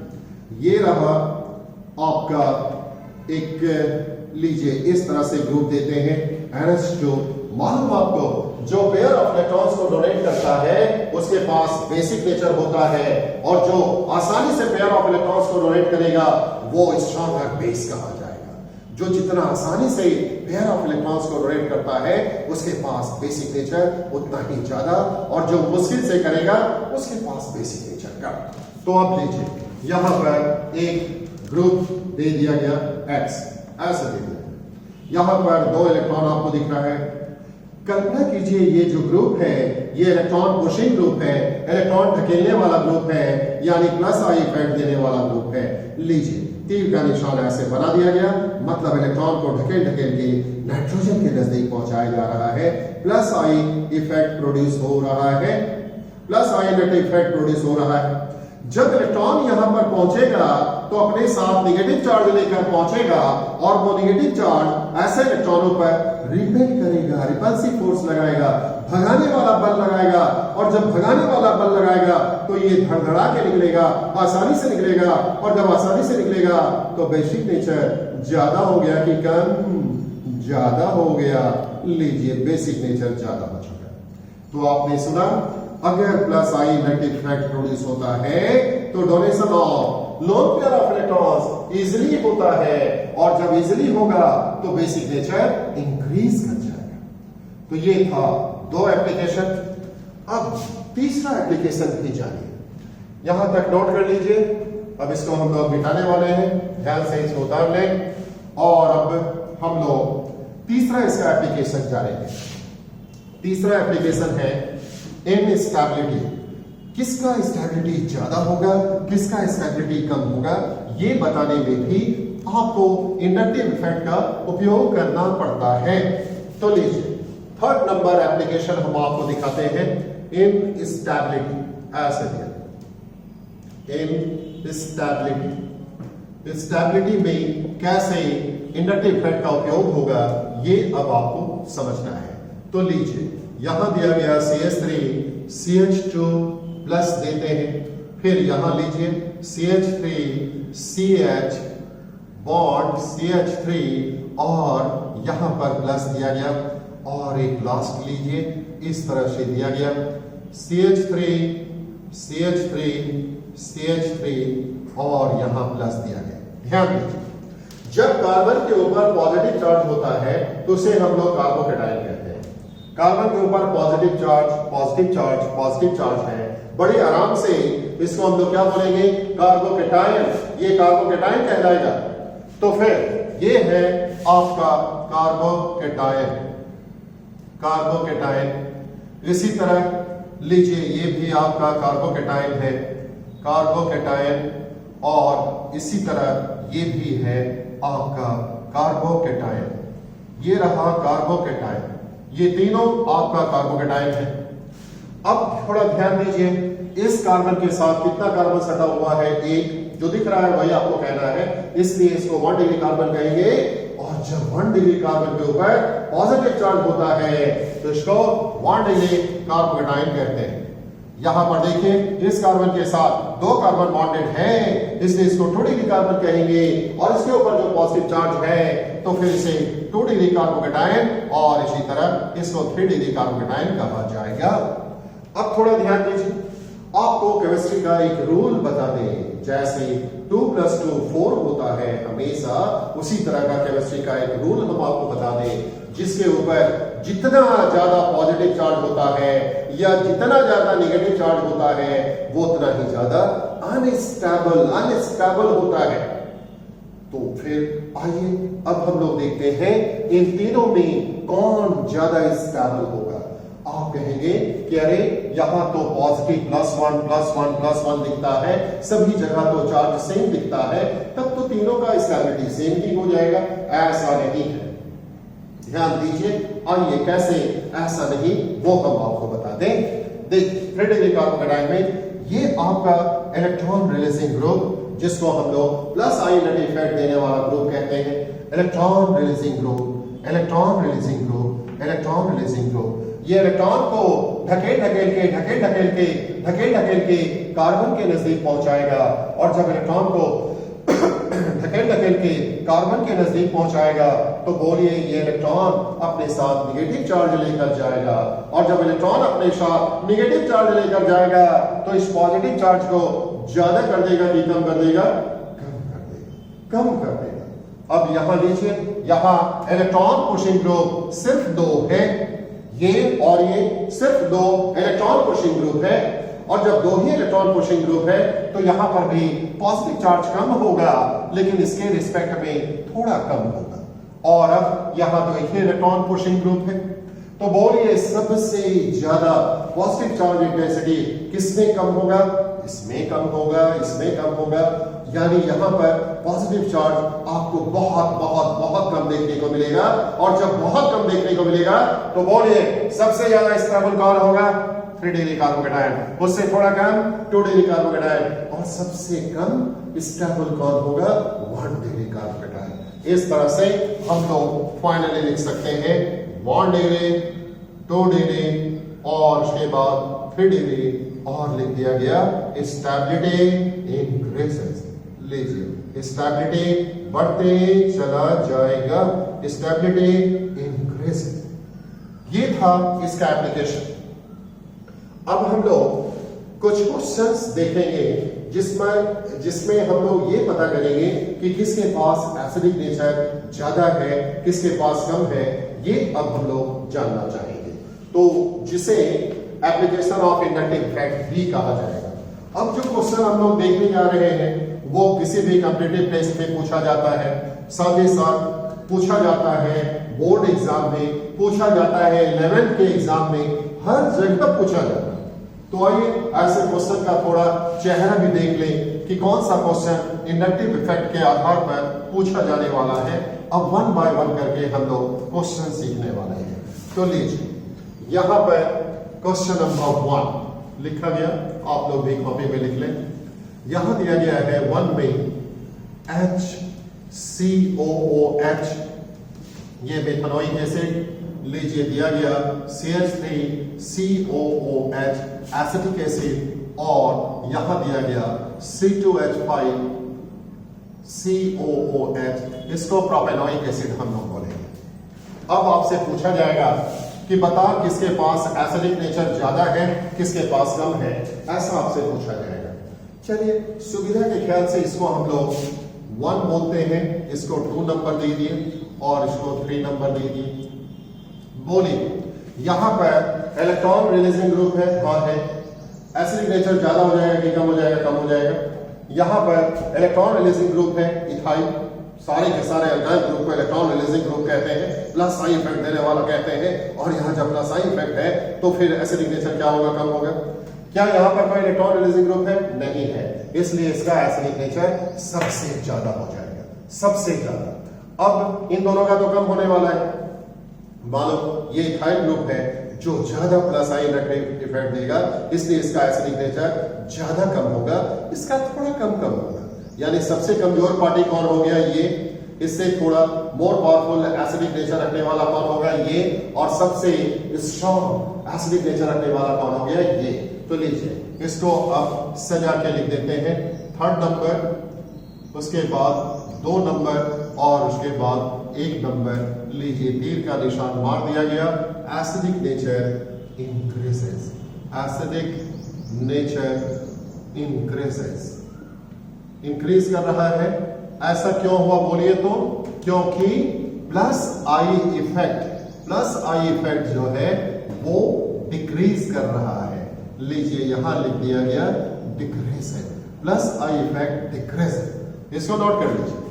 ये रहा आपका एक, लीजिए इस तरह से ग्रुप देते हैं NH2। मालूम आपको जो पेयर ऑफ इलेक्ट्रॉन्स को डोनेट करता है उसके पास बेसिक नेचर होता है, और जो आसानी से पेयर ऑफ इलेक्ट्रॉन्स को डोनेट करेगा वो स्ट्रॉन्गर बेस कहा जाएगा। जो जितना आसानी से पेयर ऑफ इलेक्ट्रॉन्स को डोनेट करता है उसके पास बेसिक नेचर उतना ही ज्यादा, और जो मुश्किल से करेगा उसके पास बेसिक नेचर का। तो आप लीजिए यहां पर एक ग्रुप दे दिया गया X, ऐसा दे दिया, यहां पर 2 इलेक्ट्रॉन आपको दिख रहा है। कल्पना कीजिए ये जो ग्रुप है ये इलेक्ट्रॉन पुशिंग ग्रुप है, इलेक्ट्रॉन ढकेलने वाला ग्रुप है, यानी प्लस आई इफेक्ट देने वाला ग्रुप है। लीजिए तीर का निशान ऐसे बना दिया गया, मतलब इलेक्ट्रॉन को ढकेल के नाइट्रोजन के नजदीक पहुंचाया जा रहा है, प्लस आई इफेक्ट प्रोड्यूस हो रहा है, प्लस आई नेट इफेक्ट प्रोड्यूस हो रहा है। जब इलेक्ट्रॉन यहां पर पहुंचेगा तो अपने साथ नेगेटिव चार्ज लेकर पहुंचेगा, और वो नेगेटिव चार्ज ऐसे इलेक्ट्रॉनों पर रिपेल करेगा, रिपल्सिव फोर्स लगाएगा, भगाने वाला बल लगाएगा, और जब भगाने वाला बल लगाएगा तो ये धड़धड़ा के निकलेगा, आसानी से निकलेगा, और जब आसानी से निकलेगा तो बेसिक नेचर ज्यादा हो गया कि कम? ज्यादा हो गया। लीजिए बेसिक नेचर ज्यादा हो चुका है। तो आपने सुना, अगर प्लस आई नेगेटिव इफेक्ट प्रोड्यूस होता है तो donation of lone pair of electrons easily होता है, और जब इजिली होगा तो बेसिक नेचर इंक्रीज कर जाएगा। तो ये था 2 एप्लीकेशन। अब तीसरा एप्लीकेशन भी जानिए। यहां तक नोट कर लीजिए। अब इसको हम लोग मिटाने वाले हैं, ध्यान से इसको उतार लें, और अब हम लोग तीसरा इसका एप्लीकेशन जानेंगे। तीसरा एप्लीकेशन है इनस्टेबिलिटी। किसका स्टेबिलिटी ज्यादा होगा, किसका स्टेबिलिटी कम होगा, ये बताने में भी आपको इंडक्टिव इफेक्ट का उपयोग करना पड़ता है। तो लीजिए, थर्ड नंबर एप्लीकेशन हम आपको दिखाते हैं, इनस्टेबिलिटी। ऐसे दिया इनस्टेबिलिटी। स्टेबिलिटी में कैसे इंडक्टिव इफेक्ट का उपयोग होगा, ये अब आपको समझना है। तो लीजिए, यहां दिया गया CH3 CH2 प्लस देते हैं, फिर यहां लीजिए CH3 CH बॉन्ड CH3, और यहां पर प्लस दिया गया, और एक लास्ट लीजिए, इस तरह से दिया गया CH3 CH3 CH3, और यहां प्लस दिया गया। ध्यान दीजिए, जब कार्बन के ऊपर पॉजिटिव चार्ज होता है तो उसे हम लोग कार्बोकैटायन कहते हैं। कार्बन के ऊपर पॉजिटिव चार्ज है, बड़े आराम से इसको हम लोग क्या बोलेंगे? कार्बोकैटायन। ये कार्बोकैटायन कहलाएगा। तो फिर ये है आपका कार्बोकैटायन। इसी तरह लीजिए, ये भी आपका कार्बोकैटायन है, कार्बोकैटायन, और इसी तरह ये भी है आपका कार्बोकैटायन। ये रहा कार्बोकैटायन, ये तीनों आपका कार्बोकैटायन है। अब थोड़ा ध्यान दीजिए, इस कार्बन के साथ कितना कार्बन सटा हुआ है? एक। जो दिख रहा है वही आपको कहना है, इसलिए इसको 1 डिग्री कार्बन कहेंगे। और जब 1 डिग्री कार्बन के ऊपर पॉजिटिव चार्ज होता है तो इसको 1 डिग्री कार्बोकैटायन कहते हैं। यहां पर देखिए, इस कार्बन के साथ 2 कार्बन बॉन्डेड हैं, इसलिए इसको 2 डिग्री कार्बन कहेंगे, और इसके ऊपर जो पॉजिटिव चार्ज है तो फिर इसे 2 डिग्री कार्बोकैटायन, और इसी तरह इसको 3 डिग्री कार्बोकैटायन कहा जाएगा। अब थोड़ा ध्यान दीजिए, आपको केमिस्ट्री का एक रूल बता दें, जैसे 2 + 2 4 होता है हमेशा, उसी तरह का केमिस्ट्री का एक रूल हम आपको बता दें, जिसके ऊपर जितना ज्यादा पॉजिटिव चार्ज होता है या जितना ज्यादा नेगेटिव चार्ज होता है वो उतना ही ज्यादा अनस्टेबल होता है। तो फिर आइए अब हम लोग देखते हैं इन तीनों में कौन ज्यादा स्टेबल होगा। आप कहेंगे कि अरे यहां तो पॉजिटिव +1 दिखता है, सभी जगह तो चार्ज सेम दिखता है, तब तो तीनों का स्टेबिलिटी सेम ही हो जाएगा। ऐसा नहीं है, ध्यान दीजिए। आइए कैसे ऐसा नहीं वो हम आपको बता दें। देखिए, 3 डिग्री कार्बोकैटायन में ये आपका इलेक्ट्रॉन रिलीजिंग ग्रुप, जिसको हम लोग प्लस आयन इफेक्ट देने वाला ग्रुप कहते हैं, इलेक्ट्रॉन रिलीजिंग ग्रुप। ये इलेक्ट्रॉन को ढकेल के कार्बन के नजदीक पहुंचाएगा, और जब इलेक्ट्रॉन को ढकेल के कार्बन के नजदीक पहुंचाएगा तो बोलिए ये इलेक्ट्रॉन अपने साथ नेगेटिव चार्ज लेकर जाएगा, और जब इलेक्ट्रॉन अपने साथ नेगेटिव चार्ज लेकर जाएगा तो इस पॉजिटिव चार्ज को ज्यादा कर देगा कि कम कर देगा? कम कर देगा। अब यहां लीजिए, यहां इलेक्ट्रॉन पुशिंग ग्रुप सिर्फ 2 है, ये और ये सिर्फ 2 इलेक्ट्रॉन पुशिंग ग्रुप है, और जब 2 ही इलेक्ट्रॉन पुशिंग ग्रुप है तो यहां पर भी पॉजिटिव चार्ज कम होगा, लेकिन इसके रिस्पेक्ट में थोड़ा कम होगा। और अब यहां तो एक ही इलेक्ट्रॉन पुशिंग ग्रुप है, तो बोलिए सबसे ज्यादा पॉजिटिव चार्ज इंटेंसिटी किसमें कम होगा? इसमें कम होगा, यानी यहां पर पॉजिटिव चार्ज आपको बहुत कम देखने को मिलेगा, और जब बहुत कम देखने को मिलेगा तो बोलिए सबसे ज्यादा स्टेबल कौन होगा? 3 डिग्री कार्बोकैटायन, उससे थोड़ा कम 2 डिग्री कार्बोकैटायन, और सबसे कम स्टेबल कौन होगा? 1 डिग्री कार्बोकैटायन। इस तरह से हम लोग फाइनली लिख सकते हैं 1 डिग्री, 2 डिग्री, और उसके बाद 3 डिग्री और लिख दिया गया स्टेबिलिटी इंक्रीजेस। लीजिए स्टेबिलिटी बढ़ते चला जाएगा, स्टेबिलिटी इंक्रीजेस। ये था इसका एप्लीकेशन। अब हम लोग कुछ क्वेश्चंस देखेंगे जिसमें हम लोग ये पता करेंगे कि किसके पास एसिडिक नेचर ज्यादा है, किसके पास कम है, ये अब हम लोग जानना चाहेंगे। तो जिसे एप्लीकेशन ऑफ इंडक्टिव इफेक्ट भी कहा जाएगा। अब जो क्वेश्चन हम लोग देखने जा रहे हैं वो किसी भी कॉम्पिटिटिव टेस्ट में पूछा जाता है, साथ ही साथ पूछा जाता है बोर्ड एग्जाम में, पूछा जाता है 11th के एग्जाम में, हर जगह पूछा जाता है। तो आइए ऐसे क्वेश्चन का थोड़ा चेहरा भी देख लें कि कौन सा क्वेश्चन इंडक्टिव इफेक्ट के आधार पर पूछा जाने वाला है। अब 1 बाय 1 करके हम लोग क्वेश्चन सीखने वाले हैं। तो लीजिए यहां पर क्वेश्चन नंबर 1 लिखा गया, आप लोग भी कॉपी में लिख लें। यहां दिया गया है 1 में HCOOH, ये मेथनोइक एसिड। लीजिए दिया गया CH3COOH एसिटिक एसिड, और यहां दिया गया C2H5COOH, इसको प्रोपेनोइक एसिड हम लोग बोलेंगे। अब आपसे पूछा जाएगा कि बता किसके पास एसिडिक नेचर ज्यादा है, किसके पास कम है, ऐसा आपसे पूछा जाएगा। चलिए सुविधा के ख्याल से इसको हम लोग 1 बोलते हैं, इसको 2 नंबर दे दिए और इसको 3 नंबर दे दिए। बोलिए यहां पर इलेक्ट्रॉन रिलीजिंग ग्रुप है, हाँ है। एसिडिक नेचर ज्यादा हो जाएगा कि कम हो जाएगा? कम हो जाएगा। यहां पर इलेक्ट्रॉन रिलीजिंग ग्रुप है इथाइल, सारे के सारे अल्काइल ग्रुप को इलेक्ट्रॉन रिलीजिंग ग्रुप कहते हैं, प्लस आई इफेक्ट देने वाला कहते हैं। और यहां जब प्लस आई इफेक्ट है तो फिर एसिडिक नेचर क्या होगा? कम होगा। क्या यहां पर कोई इलेक्ट्रॉन रिलीजिंग ग्रुप है? नहीं है, इसलिए इसका एसिडिक नेचर सबसे ज्यादा हो जाएगा, सबसे ज्यादा। अब इन दोनों का तो कम होने वाला है। मानो ये इथाइल ग्रुप है जो ज्यादा प्लस आई इलेक्ट्रिक इफेक्ट देगा, इसलिए इसका एसिडिक नेचर ज्यादा कम होगा, इसका थोड़ा कम होगा। यानी सबसे कमजोर पार्टी कौन हो गया? ये। इससे थोड़ा मोर पावरफुल एसिडिक नेचर रखने वाला कौन होगा? ये। और सबसे स्ट्रॉन्ग एसिडिक नेचर रखने वाला कौन हो गया? ये। तो लीजिए इसको अब सजा के लिख देते हैं। 3rd नंबर, उसके बाद 2 नंबर और उसके बाद 1 नंबर। लीजिए तीर का निशान मार दिया गया। Acidic nature increases, acidic nature increases, increase कर रहा है। ऐसा क्यों हुआ बोलिए तो? क्योंकि प्लस आई इफेक्ट जो है वो डिक्रीज कर रहा है। लीजिए यहां लिख दिया गया डिक्रीज है, प्लस आई इफेक्ट डिक्रीज है। इसको नोट कर लीजिए।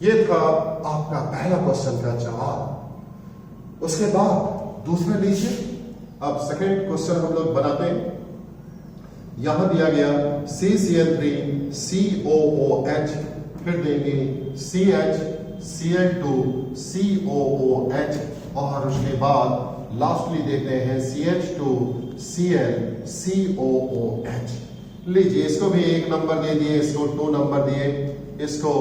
ये था आपका पहला क्वेश्चन का जवाब। उसके बाद दूसरा लीजिए। अब सेकंड क्वेश्चन हम लोग बनाते हैं। यहां दिया गया CCl3 COOH, फिर देंगे CH Cl2 COOH, और उसके बाद लास्टली देते हैं CH2 Cl COOH। लीजिए इसको भी 1 नंबर दे दिए, इसको 2 नंबर दिए, इसको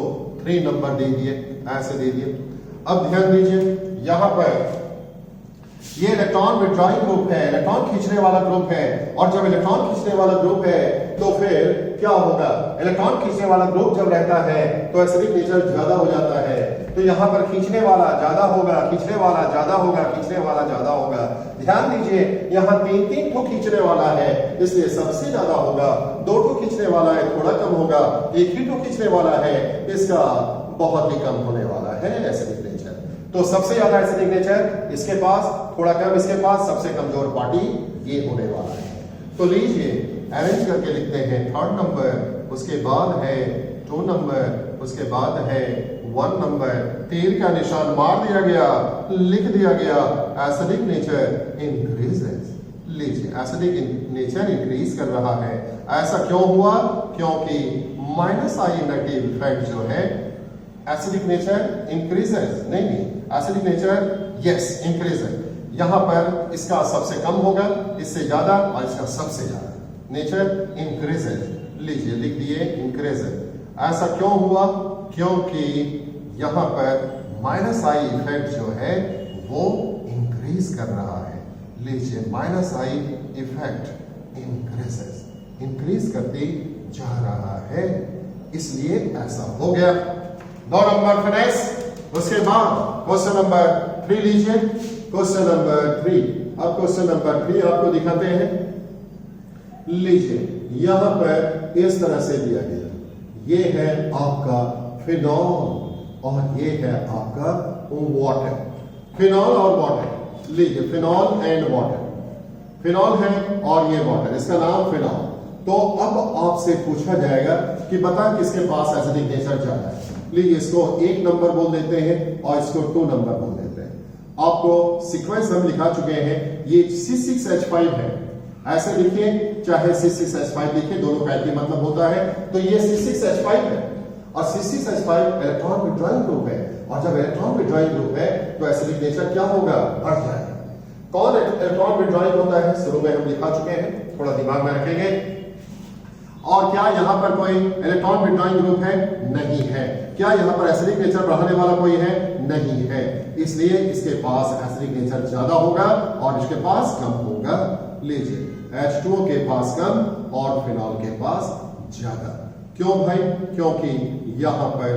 3 नंबर दे दिए, ऐसे दे दिए। अब ध्यान दीजिए यहां पर ये इलेक्ट्रॉन विड्रॉइंग ग्रुप है, इलेक्ट्रॉन खींचने वाला ग्रुप है। और जब इलेक्ट्रॉन खींचने वाला ग्रुप है तो फिर क्या होगा? इलेक्ट्रॉन खींचने वाला ग्रुप जब रहता है तो एसिडिक नेचर ज्यादा हो जाता है। तो यहां पर खींचने वाला ज्यादा होगा, खींचने वाला ज्यादा होगा, खींचने वाला ज्यादा होगा। ध्यान दीजिए यहां 3 ठो खींचने वाला है, इसलिए सबसे ज्यादा होगा। 2 ठो खींचने वाला है, थोड़ा कम होगा। 1 ही ठो खींचने वाला है, इसका बहुत ही कम होने वाला है एसिडिक नेचर। तो सबसे ज्यादा एसिडिक नेचर इसके पास, थोड़ा कम इसके पास, सबसे कमजोर पार्टी ये होने वाला है। तो लीजिए अरेंज करके लिखते हैं। 3rd नंबर, उसके बाद है 2 नंबर, उसके बाद है 1 नंबर। तीर का निशान मार दिया गया, लिख दिया गया एसिडिक नेचर इंक्रीजेस। लीजिए एसिडिक नेचर इंक्रीज कर रहा है। ऐसा क्यों हुआ? क्योंकि माइनस आई इनेगेटिव इफेक्ट जो है एसिडिक नेचर इंक्रीजेस, नहीं एसिडिक नेचर यस इंक्रीजेस। यहां पर इसका सबसे कम होगा, इससे ज्यादा, और इसका सबसे ज्यादा। नेचर इंक्रीजेस, लीजिए लिख दिए इंक्रीजेस। ऐसा क्यों हुआ? क्योंकि यहां पर माइनस आई इफेक्ट जो है वो इंक्रीज कर रहा है। लीजिए minus I effect increases, increase करते जा रहा है, इसलिए ऐसा हो गया। 2 नंबर फिनिश। उसके बाद क्वेश्चन नंबर 3 लीजिए। क्वेश्चन नंबर 3, अब क्वेश्चन नंबर 3 आपको दिखाते हैं। लीजिए यहां पर इस तरह से दिया गया, ये है आपका फिनॉल और ये है आपका वाटर। फिनॉल और वाटर, लीजिए फिनॉल एंड वाटर, फिनॉल है और ये वाटर, इसका नाम फिनॉल। तो अब आपसे पूछा जाएगा कि बता किसके पास एसिडिक नेचर ज्यादा है। लीजिए इसको 1 नंबर बोल देते हैं और इसको 2 नंबर बोल देते हैं। आपको सीक्वेंस हम लिखा चुके हैं, ये C6H5 है, ऐसे लिखिए, चाहे C6H5 लिखिए, दोनों का एक ही मतलब होता है। तो ये C6H5 है और C6H5 इलेक्ट्रॉन विड्रॉइंग ग्रुप है, और जब इलेक्ट्रॉन विड्रॉइंग ग्रुप है तो एसिडिक नेचर क्या होगा, बढ़ जाएगा। कौन इलेक्ट्रॉन विड्रॉइंग होता है, शुरू में हम लिखा चुके हैं, थोड़ा दिमाग में रखेंगे। और क्या यहां पर कोई इलेक्ट्रॉन विड्रॉइंग ग्रुप है, नहीं है। क्या यहां पर एसिडिक नेचर बढ़ाने वाला कोई है, नहीं है, इसलिए इसके पास एसिडिक नेचर ज्यादा होगा और इसके पास कम होगा। लीजिए H2O के पास कम और फिनॉल के पास ज्यादा। क्यों भाई, क्योंकि यहां पर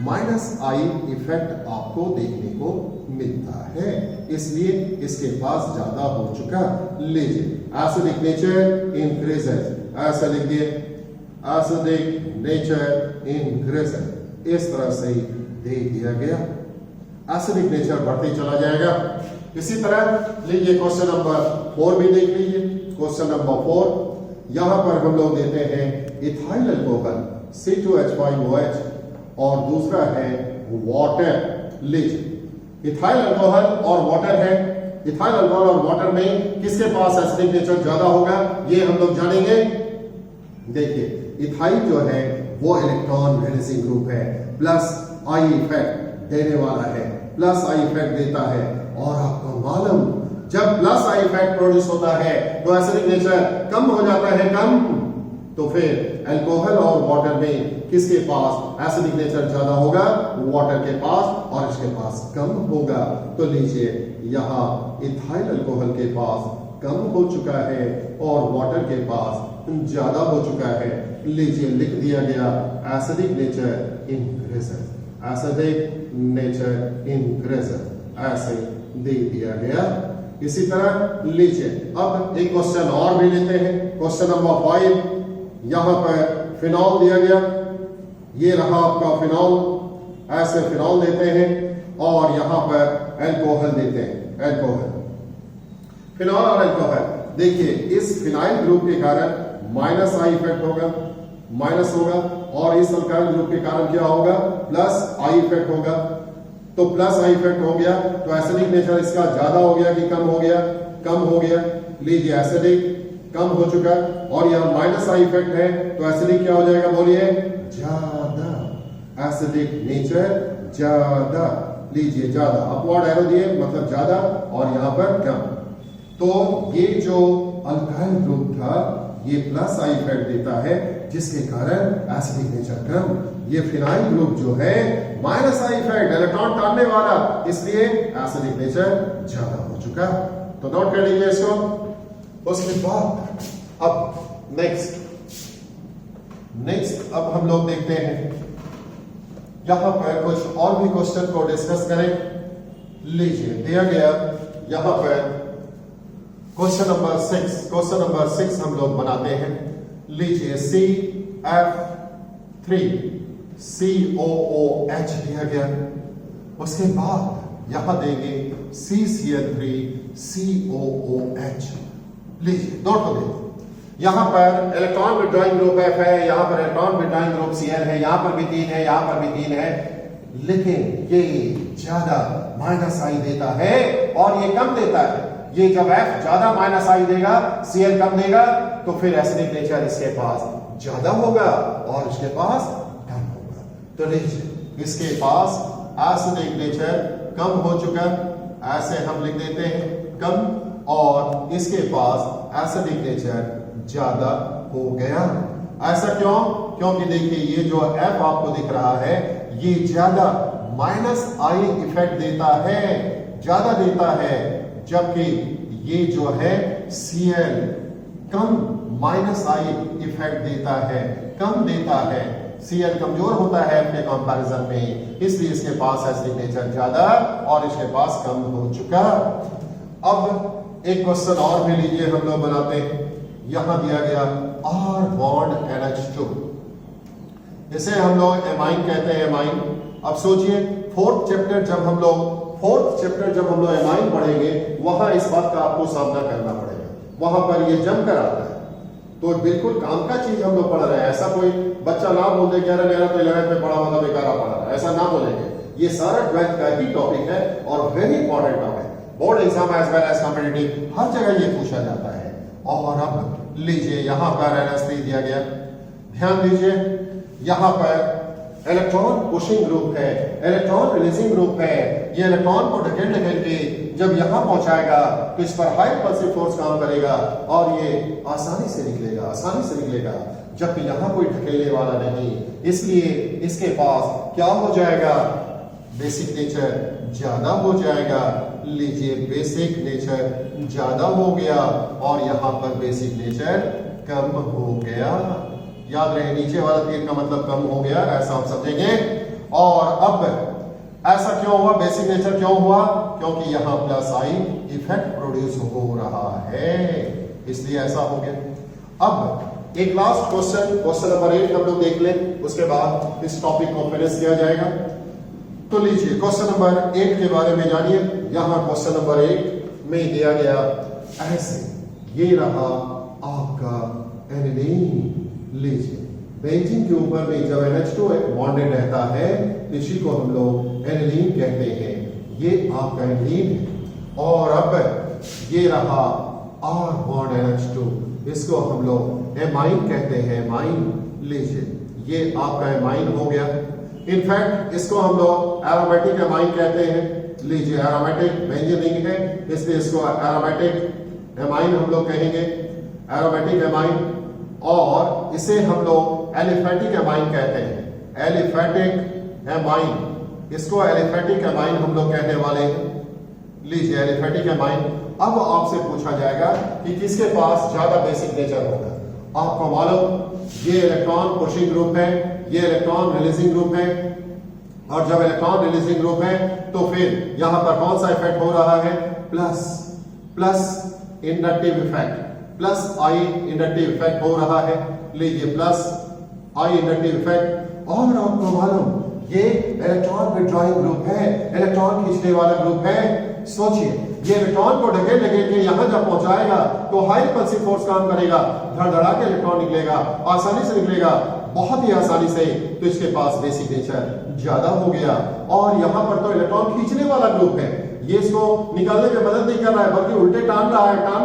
माइनस आई इफेक्ट आपको देखने को मिलता है, इसलिए इसके पास ज्यादा हो चुका। लीजिए एसिडिक नेचर इंक्रीजेस, ऐसा लिख दिए एसिडिक नेचर इंक्रीजेस, इस तरह से दे दिया गया, एसिडिक नेचर बढ़ते चला जाएगा। इसी तरह लीजिए क्वेश्चन नंबर 4 भी देख लीजिए। क्वेश्चन नंबर 4, यहां पर हम लोग देते हैं इथाइल अल्कोहल C2H5OH और दूसरा है वाटर। लीजिए इथाइल अल्कोहल और वाटर है, इथाइल अल्कोहल और वाटर में किसके पास एसिडिक नेचर ज्यादा होगा, ये हम लोग जानेंगे। देखिए इथाइल जो है वो इलेक्ट्रॉन रिलीजिंग ग्रुप है, प्लस आई इफेक्ट देने वाला है, प्लस आई इफेक्ट देता है। और आपको मालूम जब प्लस आई इफेक्ट प्रोड्यूस होता है तो एसिडिक नेचर कम हो जाता है, कम। तो फिर अल्कोहल और वाटर में किसके पास एसिडिक नेचर ज्यादा होगा, वाटर के पास, और इसके पास कम होगा। तो लीजिए यहां इथाइल अल्कोहल के पास कम हो चुका है और वाटर के पास ज्यादा हो चुका है। लीजिए लिख दिया गया acidic nature increases, acidic nature increases, ऐसे दे दिया गया। इसी तरह लीजिए अब एक क्वेश्चन और भी लेते हैं। क्वेश्चन नंबर 5, यहां पर फिनॉल दिया गया, ये रहा आपका फिनॉल, ऐसे फिनॉल देते हैं और यहां पर अल्कोहल देते हैं, अल्कोहल, फिनॉल और अल्कोहल। देखिए इस फिनाइल ग्रुप के कारण माइनस आई इफेक्ट होगा, माइनस होगा, और इस अल्काइल ग्रुप के कारण क्या होगा, प्लस आई इफेक्ट होगा। तो प्लस आई इफेक्ट हो गया तो एसिडिक नेचर इसका ज्यादा हो गया कि कम हो गया, कम हो गया। लीजिए एसिडिक कम हो चुका और यहां माइनस आई इफेक्ट है तो एसिडिक क्या हो जाएगा, बोलिए, ज्यादा, एसिडिक नेचर ज्यादा। लीजिए ज्यादा, अपवर्ड एरो दिए मतलब ज्यादा, और यहां पर कम। तो ये जो अल्काइल ग्रुप था ये प्लस आई इफेक्ट देता है, जिसके कारण एसिडिक नेचर कम। ये फिनाइल ग्रुप जो है माइनस आई इफेक्ट, इलेक्ट्रॉन टानने वाला, इसलिए एसिडिक नेचर ज्यादा हो चुका। तो नोट कर लीजिए इसको। उसके बाद अब नेक्स्ट अब हम लोग देखते हैं, यहां पर कुछ और भी क्वेश्चन को डिस्कस करें। लीजिए दिया गया यहां पर क्वेश्चन नंबर 6, क्वेश्चन नंबर 6 हम लोग बनाते हैं। लीजिए CF3COOH दिया गया, उसके बाद यहां देंगे CCl3COOH। लीजिए नोट हो देखो, यहां पर इलेक्ट्रॉन विड्रॉइंग ग्रुप F है, यहां पर इलेक्ट्रॉन विड्रॉइंग ग्रुप Cl है, यहां पर भी 3 है, यहां पर भी 3 है, लेकिन ये ज्यादा माइनस आई देता है और ये कम देता है। ये जब F ज्यादा माइनस आई देगा, Cl कम देगा, तो फिर एसिडिक नेचर इसके पास ज्यादा होगा और इसके पास कम होगा। तो लीजिए इसके पास एसिडिक नेचर कम हो चुका, ऐसे हम लिख देते हैं कम, और इसके पास एसिडिक नेचर ज्यादा हो गया। ऐसा क्यों? क्योंकि देखिए ये जो F आपको दिख रहा है ये ज्यादा माइनस आई इफेक्ट देता है, ज्यादा देता है, जबकि ये जो है Cl come minus I effect देता है, कम देता है। Cl कमजोर होता है F के कंपैरिजन में, इसलिए इसके पास एसिडिक नेचर ज्यादा और इसके पास कम हो चुका। अब एक क्वेश्चन और भी लीजिए, हम लोग बनाते हैं। यहां दिया गया R बॉन्ड NH2, इसे हम लोग एमाइन कहते हैं, एमाइन। अब सोचिए फोर्थ चैप्टर जब हम लोग एमाइन पढ़ेंगे, वहां इस बात का आपको सामना करना पड़ेगा, वहां पर ये जम कर आता है। तो बिल्कुल काम का चीज हम लोग पढ़ रहे हैं। ऐसा कोई बच्चा ना बोल दे कि अरे मेरा तो 11th में पढ़ा हुआ था, बेकार पढ़ा रहा है, ऐसा ना बोलेंगे। ये सारा 12th का ही टॉपिक है और very important topic. Board exam as well as competitive हर जगह ये पूछा जाता है। और अब लीजिए यहां पर NH3 दिया गया, ध्यान दीजिए यहां पर इलेक्ट्रॉन पुशिंग ग्रुप है, इलेक्ट्रॉन रिलीजिंग ग्रुप है। ये इलेक्ट्रॉन को ढकेल के जब यहां पहुंचाएगा तो इस पर हाई रिपल्सिव फोर्स काम करेगा और ये आसानी से निकलेगा, जबकि यहां कोई ढकेलने वाला नहीं। इसलिए इसके पास क्या हो जाएगा, बेसिक नेचर ज्यादा हो जाएगा। लीजिए बेसिक नेचर ज्यादा हो गया और यहां पर बेसिक नेचर कम हो गया। याद रहे नीचे वाला तीर का मतलब कम हो गया, ऐसा हम समझेंगे। और अब ऐसा क्यों हुआ, बेसिक नेचर क्यों हुआ, क्योंकि यहां प्लस आई इफेक्ट प्रोड्यूस हो रहा है, इसलिए ऐसा हो गया। अब एक लास्ट क्वेश्चन नंबर 8 हम लोग देख लें, उसके बाद इस टॉपिक को फिनिश किया जाएगा। तो लीजिए क्वेश्चन नंबर 8 के बारे में जानिए। यहां क्वेश्चन नंबर 8 में दिया गया ऐसे, ये रहा आपका एनिलीन। लीजिए बेंजीन के ऊपर में जब NH2 बॉन्डेड रहता है, इसी को हम लोग एनिलीन कहते हैं। ये आपका एनिलीन है। और अब ये रहा R बॉन्ड NH2, इसको हम लोग एमाइन कहते हैं, एमाइन। लीजिए ये आपका एमाइन हो गया। इनफैक्ट इसको हम लोग एरोमेटिक एमाइन कहते हैं। लीजिए एरोमेटिक बेंजीन रिंग है, इसलिए इसको एरोमेटिक एमाइन हम लोग कहेंगे, एरोमेटिक एमाइन। और इसे हम लोग एलिफेटिक एमाइन कहते हैं, एलिफेटिक एमाइन, इसको एलिफेटिक एमाइन हम लोग कहने वाले हैं। लीजिए एलिफेटिक एमाइन। अब आपसे पूछा जाएगा कि किसके पास ज्यादा बेसिक नेचर होगा। आपको मालूम ये इलेक्ट्रॉन पुशिंग ग्रुप है, ये इलेक्ट्रॉन रिलीजिंग ग्रुप है। और जब इलेक्ट्रॉन रिलीजिंग ग्रुप है तो फिर यहां पर कौन सा इफेक्ट हो रहा है, प्लस इंडक्टिव इफेक्ट, प्लस आई इंडक्टिव इफेक्ट हो रहा है। लीजिए प्लस आई इंडक्टिव इफेक्ट। और आपको मालूम ये इलेक्ट्रॉन विड्रॉइंग ग्रुप है, इलेक्ट्रॉन खींचने वाला ग्रुप है। सोचिए ये इलेक्ट्रॉन को ढकेल के यहां जब पहुंचाएगा तो हाई रिपल्सिव फोर्स काम करेगा, धड़धड़ा के इलेक्ट्रॉन निकलेगा, आसानी से निकलेगा, बहुत ही आसानी से। तो इसके पास बेसिक नेचर ज्यादा हो गया। और यहां पर तो इलेक्ट्रॉन खींचने वाला ग्रुप है, ये इसको निकालने में मदद नहीं कर रहा है बल्कि उल्टे टान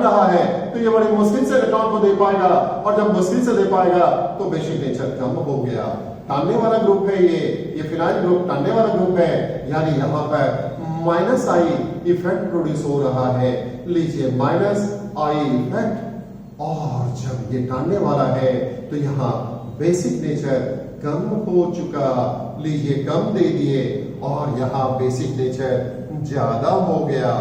रहा है। तो ये बड़ी मुश्किल से इलेक्ट्रॉन को दे पाएगा, और जब मुश्किल से दे पाएगा तो बेसिक नेचर कम हो गया। टानने वाला ग्रुप है ये फिनाइल ग्रुप टानने वाला ग्रुप है, यानी यहां पर माइनस आई इफेक्ट प्रोड्यूस हो रहा है। लीजिए माइनस आई इफेक्ट। और जब ये टानने वाला है तो यहां बेसिक नेचर कम हो चुका। लीजिए कम दे दिए और यहां बेसिक नेचर ज्यादा हो गया।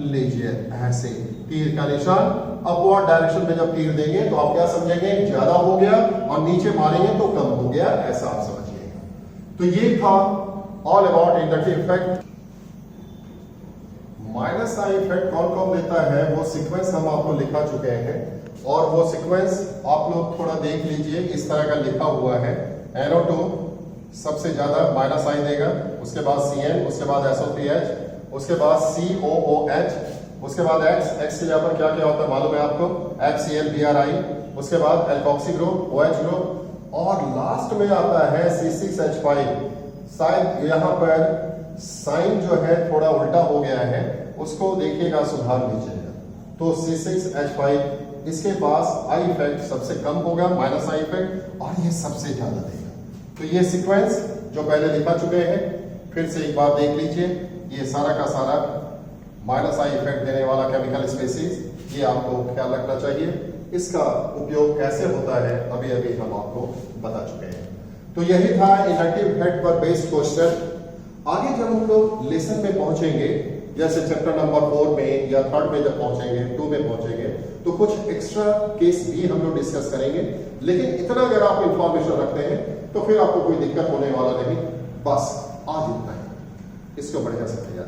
लीजिए ऐसे तीर का निशान अपवर्ड डायरेक्शन में जब तीर देंगे तो आप क्या समझेंगे, ज्यादा हो गया, और नीचे मारेंगे तो कम हो गया, ऐसा आप समझिएगा। तो ये था all about inductive effect. Minus I effect कौन कौन देता है वो सीक्वेंस हम आपको लिखा चुके हैं, और वो सीक्वेंस आप लोग थोड़ा देख लीजिए। इस तरह का लिखा हुआ है, NO2 सबसे ज्यादा माइनस आई देगा, उसके बाद CN, उसके बाद SO3H, उसके बाद COOH, उसके बाद X के यहाँ पर क्या क्या होता है मालूम है आपको, FCl-BrI, उसके बाद एल्कोक्सी ग्रुप, OH ग्रुप, और लास्ट में आता है C6H5। शायद यहाँ पर साइन जो है थोड़ा उल्टा हो गया है, उसको देखिएगा, सुधार लीजिएगा। तो C6H5 इसके पास आई इफेक्ट सबसे कम होगा, माइनस आई इफेक्ट, और ये सबसे ज्यादा देगा। तो ये सीक्वेंस जो पहले लिखा चुके हैं, फिर से एक बार देख लीजिए। ये सारा का सारा माइनस आई इफेक्ट देने वाला केमिकल स्पेसीज, ये आपको ख्याल रखना चाहिए। इसका उपयोग कैसे होता है अभी अभी हम आपको बता चुके हैं। तो यही था इंडक्टिव इफेक्ट पर बेस्ड क्वेश्चन। आगे जब हम लोग लेसन में पहुंचेंगे जैसे चैप्टर नंबर 4 में या 3rd में जब पहुंचेंगे, 2 में पहुंचेंगे, तो कुछ एक्स्ट्रा केस भी हम लोग डिस्कस करेंगे। लेकिन इतना अगर आप इंफॉर्मेशन रखते हैं तो फिर आपको कोई दिक्कत होने वाला नहीं। बस आज इतना ही, इसको बढ़िया से तैयार